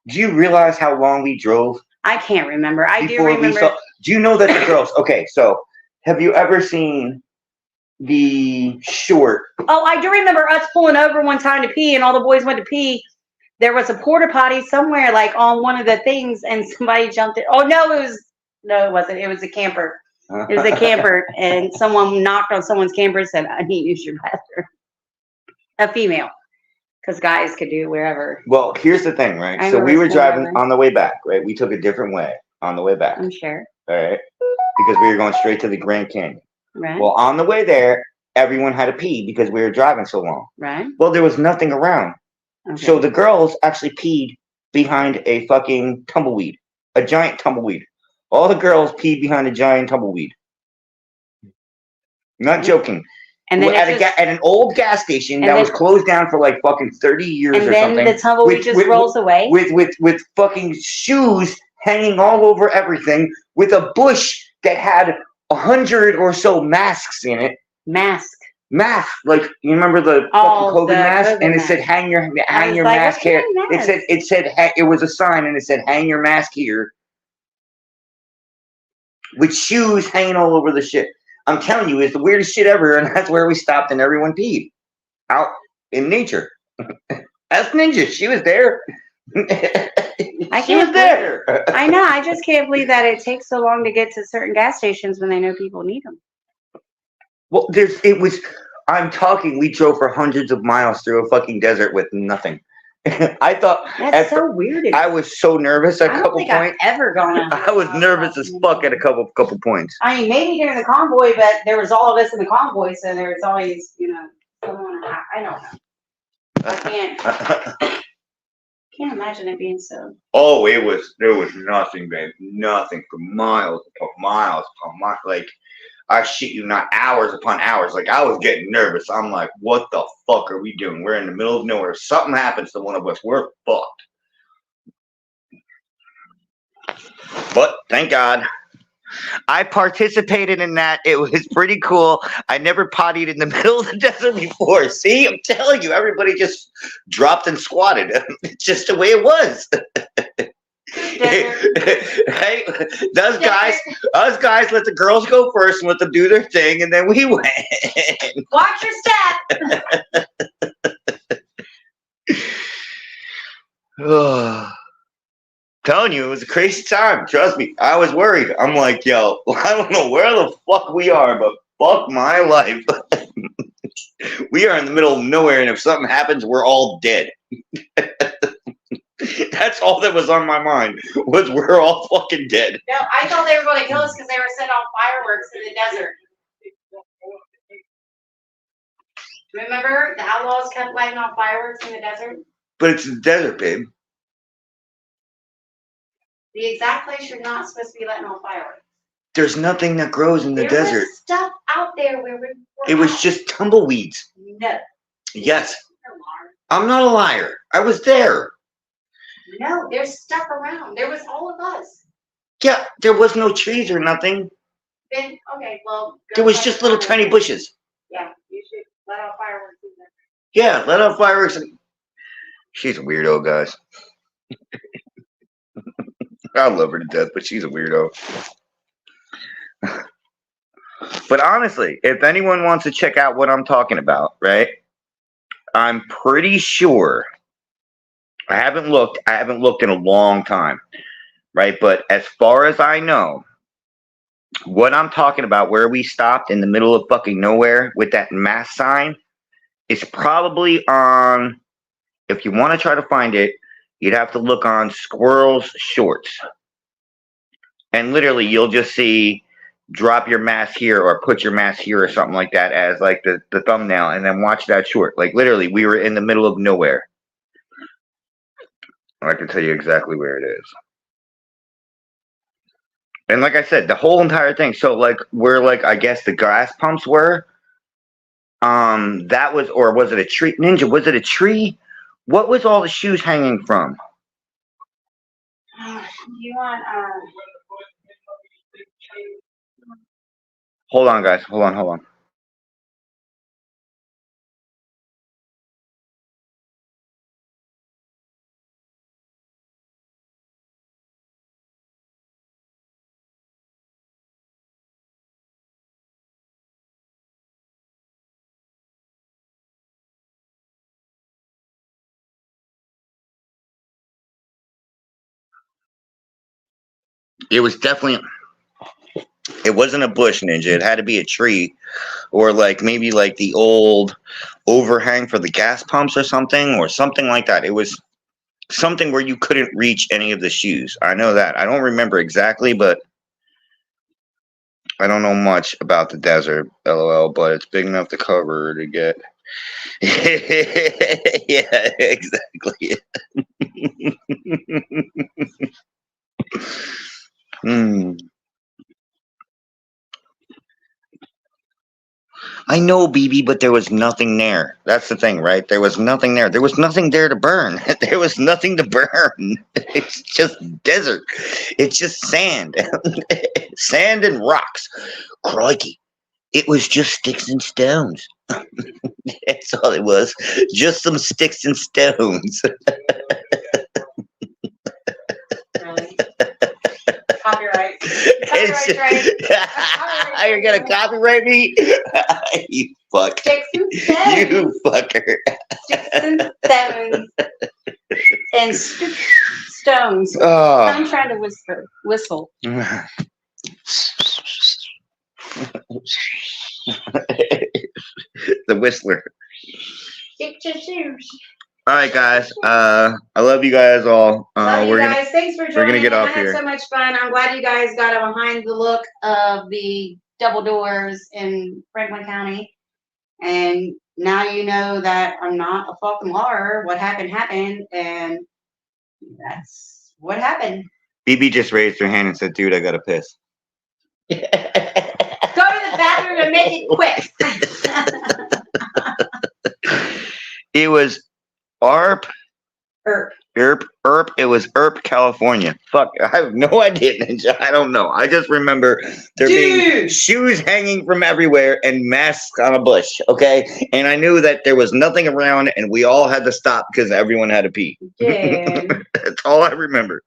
Speaker 1: Do you realize how long we drove?
Speaker 2: I can't remember. I do
Speaker 1: before we
Speaker 2: remember.
Speaker 1: saw? Do you know that the girls? Okay, so have you ever seen the short?
Speaker 2: Oh, I do remember us pulling over one time to pee, and all the boys went to pee. There was a porta potty somewhere, like on one of the things, and somebody jumped in. Oh no, it wasn't. It was a camper. It was a camper, and someone knocked on someone's camper and said, "I need to use your bathroom." A female, because guys could do wherever.
Speaker 1: Well, here's the thing, right?
Speaker 2: I
Speaker 1: So we
Speaker 2: remember
Speaker 1: were driving
Speaker 2: wherever.
Speaker 1: on the way back, right? We took a different way on the way back.
Speaker 2: I'm sure.
Speaker 1: All right. because we were going straight to the Grand Canyon.
Speaker 2: Right.
Speaker 1: Well, on the way there, everyone had to pee because we were driving so long.
Speaker 2: Right.
Speaker 1: Well, there was nothing around.
Speaker 2: Okay.
Speaker 1: So the girls actually peed behind a fucking tumbleweed, a giant tumbleweed. All the girls peed behind a giant tumbleweed. Not joking.
Speaker 2: And then
Speaker 1: at an old gas station that was closed down for like fucking 30 years or something.
Speaker 2: And then the tumbleweed just rolls away?
Speaker 1: With fucking shoes hanging all over everything, with a bush that had 100 or so masks in it.
Speaker 2: Mask,
Speaker 1: like you remember the fucking COVID mask, and it said hang your mask here. It said it was a sign, and it said hang your mask here, with shoes hanging all over the shit. I'm telling you, it's the weirdest shit ever, and that's where we stopped, and everyone peed out in nature. That's Ninja. She was there. She was there.
Speaker 2: I know. I just can't believe that it takes so long to get to certain gas stations when they know people need them.
Speaker 1: Well, I'm talking, we drove for hundreds of miles through a fucking desert with nothing. I thought
Speaker 2: that's so weird.
Speaker 1: I was so nervous at a couple points.
Speaker 2: I've ever gone on.
Speaker 1: I was nervous as fuck at a couple points.
Speaker 2: I mean, maybe during the convoy, but there was all of us in the convoy, so there was always, someone. I don't know. I can't imagine it being so.
Speaker 1: Oh, there was nothing, babe. Nothing for miles upon miles. Like, I shit you not, hours upon hours. Like, I was getting nervous. I'm like, what the fuck are we doing? We're in the middle of nowhere. If something happens to one of us, we're fucked. But thank God, I participated in that. It was pretty cool. I never pottied in the middle of the desert before. See, I'm telling you, everybody just dropped and squatted. It's just the way it was. Hey, us guys let the girls go first and let them do their thing, and then we went.
Speaker 2: Watch your step.
Speaker 1: Telling you, it was a crazy time. Trust me, I was worried. I'm like, yo, I don't know where the fuck we are, but fuck my life. We are in the middle of nowhere, and if something happens, we're all dead. That's all that was on my mind, was we're all fucking dead.
Speaker 2: No, I thought they were going to kill us because they were setting off fireworks in the desert. Remember, the outlaws kept lighting off fireworks in the desert?
Speaker 1: But it's the desert, babe.
Speaker 2: The exact place you're not supposed to be letting off fireworks.
Speaker 1: There's nothing that grows in the desert.
Speaker 2: There was stuff out there where we were.
Speaker 1: It was just tumbleweeds.
Speaker 2: No.
Speaker 1: Yes. I'm not a liar. I was there.
Speaker 2: No, there's stuff around. There was all of us.
Speaker 1: Yeah, there was no trees or nothing.
Speaker 2: Then, okay, well.
Speaker 1: There was just little tiny bushes.
Speaker 2: Yeah, you should let off fireworks in there.
Speaker 1: Yeah, let off fireworks. She's a weirdo, guys. I love her to death, but she's a weirdo. But honestly, if anyone wants to check out what I'm talking about, right? I'm pretty sure. I haven't looked in a long time, right? But as far as I know, what I'm talking about, where we stopped in the middle of fucking nowhere with that mass sign, is probably on, if you want to try to find it, you'd have to look on Squirrel's Shorts. And literally, you'll just see drop your mask here or put your mask here or something like that as like the thumbnail, and then watch that short. Like literally, we were in the middle of nowhere. I can tell you exactly where it is. And like I said, the whole entire thing. So like where like I guess the gas pumps were. That was, or was it a tree? Ninja, was it a tree? What was all the shoes hanging from?
Speaker 2: You want
Speaker 1: Hold on, guys. Hold on. It was definitely, it wasn't a bush, Ninja. It had to be a tree, or like maybe like the old overhang for the gas pumps or something like that. It was something where you couldn't reach any of the shoes. I know that. I don't remember exactly, but I don't know much about the desert, LOL, but it's big enough to cover to get. Yeah, exactly. Hmm. I know, BB, but there was nothing there. That's the thing, right? There was nothing there. There was nothing there to burn. There was nothing to burn. It's just desert. It's just sand. Sand and rocks. Crikey. It was just sticks and stones. That's all it was. Just some sticks and stones.
Speaker 2: Really? Copyright. Copyright, right?
Speaker 1: You're gonna copyright me? You fuck.
Speaker 2: Sticks and stones.
Speaker 1: You fucker.
Speaker 2: Sticks and stones. And stones.
Speaker 1: Oh.
Speaker 2: I'm trying to whistle.
Speaker 1: The whistler.
Speaker 2: Get your shoes.
Speaker 1: All right, guys. I love you guys all.
Speaker 2: Love you
Speaker 1: We're
Speaker 2: guys. Thanks for joining.
Speaker 1: gonna get off
Speaker 2: I had
Speaker 1: here.
Speaker 2: so much fun. I'm glad you guys got a behind the look of the double doors in Franklin County. And now you know that I'm not a fucking liar. What happened happened, and that's what happened.
Speaker 1: BB just raised her hand and said, "Dude, I gotta piss."
Speaker 2: Go to the bathroom and make it quick.
Speaker 1: It was ARP.
Speaker 2: Erp.
Speaker 1: It was Erp, California. Fuck, I have no idea, Ninja. I don't know. I just remember there being shoes hanging from everywhere and masks on a bush, okay? And I knew that there was nothing around and we all had to stop because everyone had to pee.
Speaker 2: Dude.
Speaker 1: That's all I remember.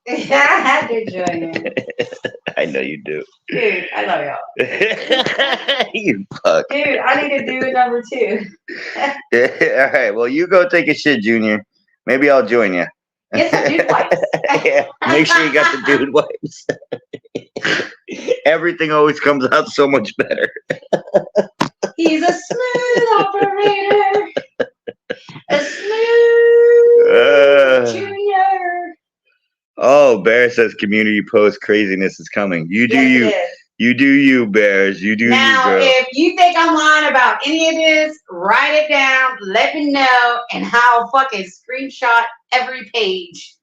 Speaker 2: Yeah, I had to join it.
Speaker 1: I know you do.
Speaker 2: Dude, I love y'all.
Speaker 1: You fuck.
Speaker 2: Dude, I need to do number 2.
Speaker 1: All right, well, you go take a shit, Junior. Maybe I'll join you.
Speaker 2: Get some dude wipes.
Speaker 1: Yeah, make sure you got the dude wipes. Everything always comes out so much better.
Speaker 2: He's a smooth operator. A smooth junior.
Speaker 1: Oh, Bear says community post craziness is coming. You do you. You do you, Bears. You do
Speaker 2: now,
Speaker 1: you, girl.
Speaker 2: if you think I'm lying about any of this, write it down, let me know, and I'll fucking screenshot every page.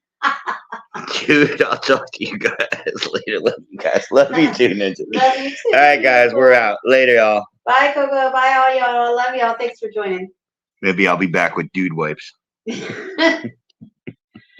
Speaker 1: Dude, I'll talk to you guys later. Love you guys. Love you too, Ninja.
Speaker 2: Love you too.
Speaker 1: All right, guys, we're out. Later, y'all.
Speaker 2: Bye, Coco. Bye, all y'all. Love y'all. Thanks for joining.
Speaker 1: Maybe I'll be back with dude wipes.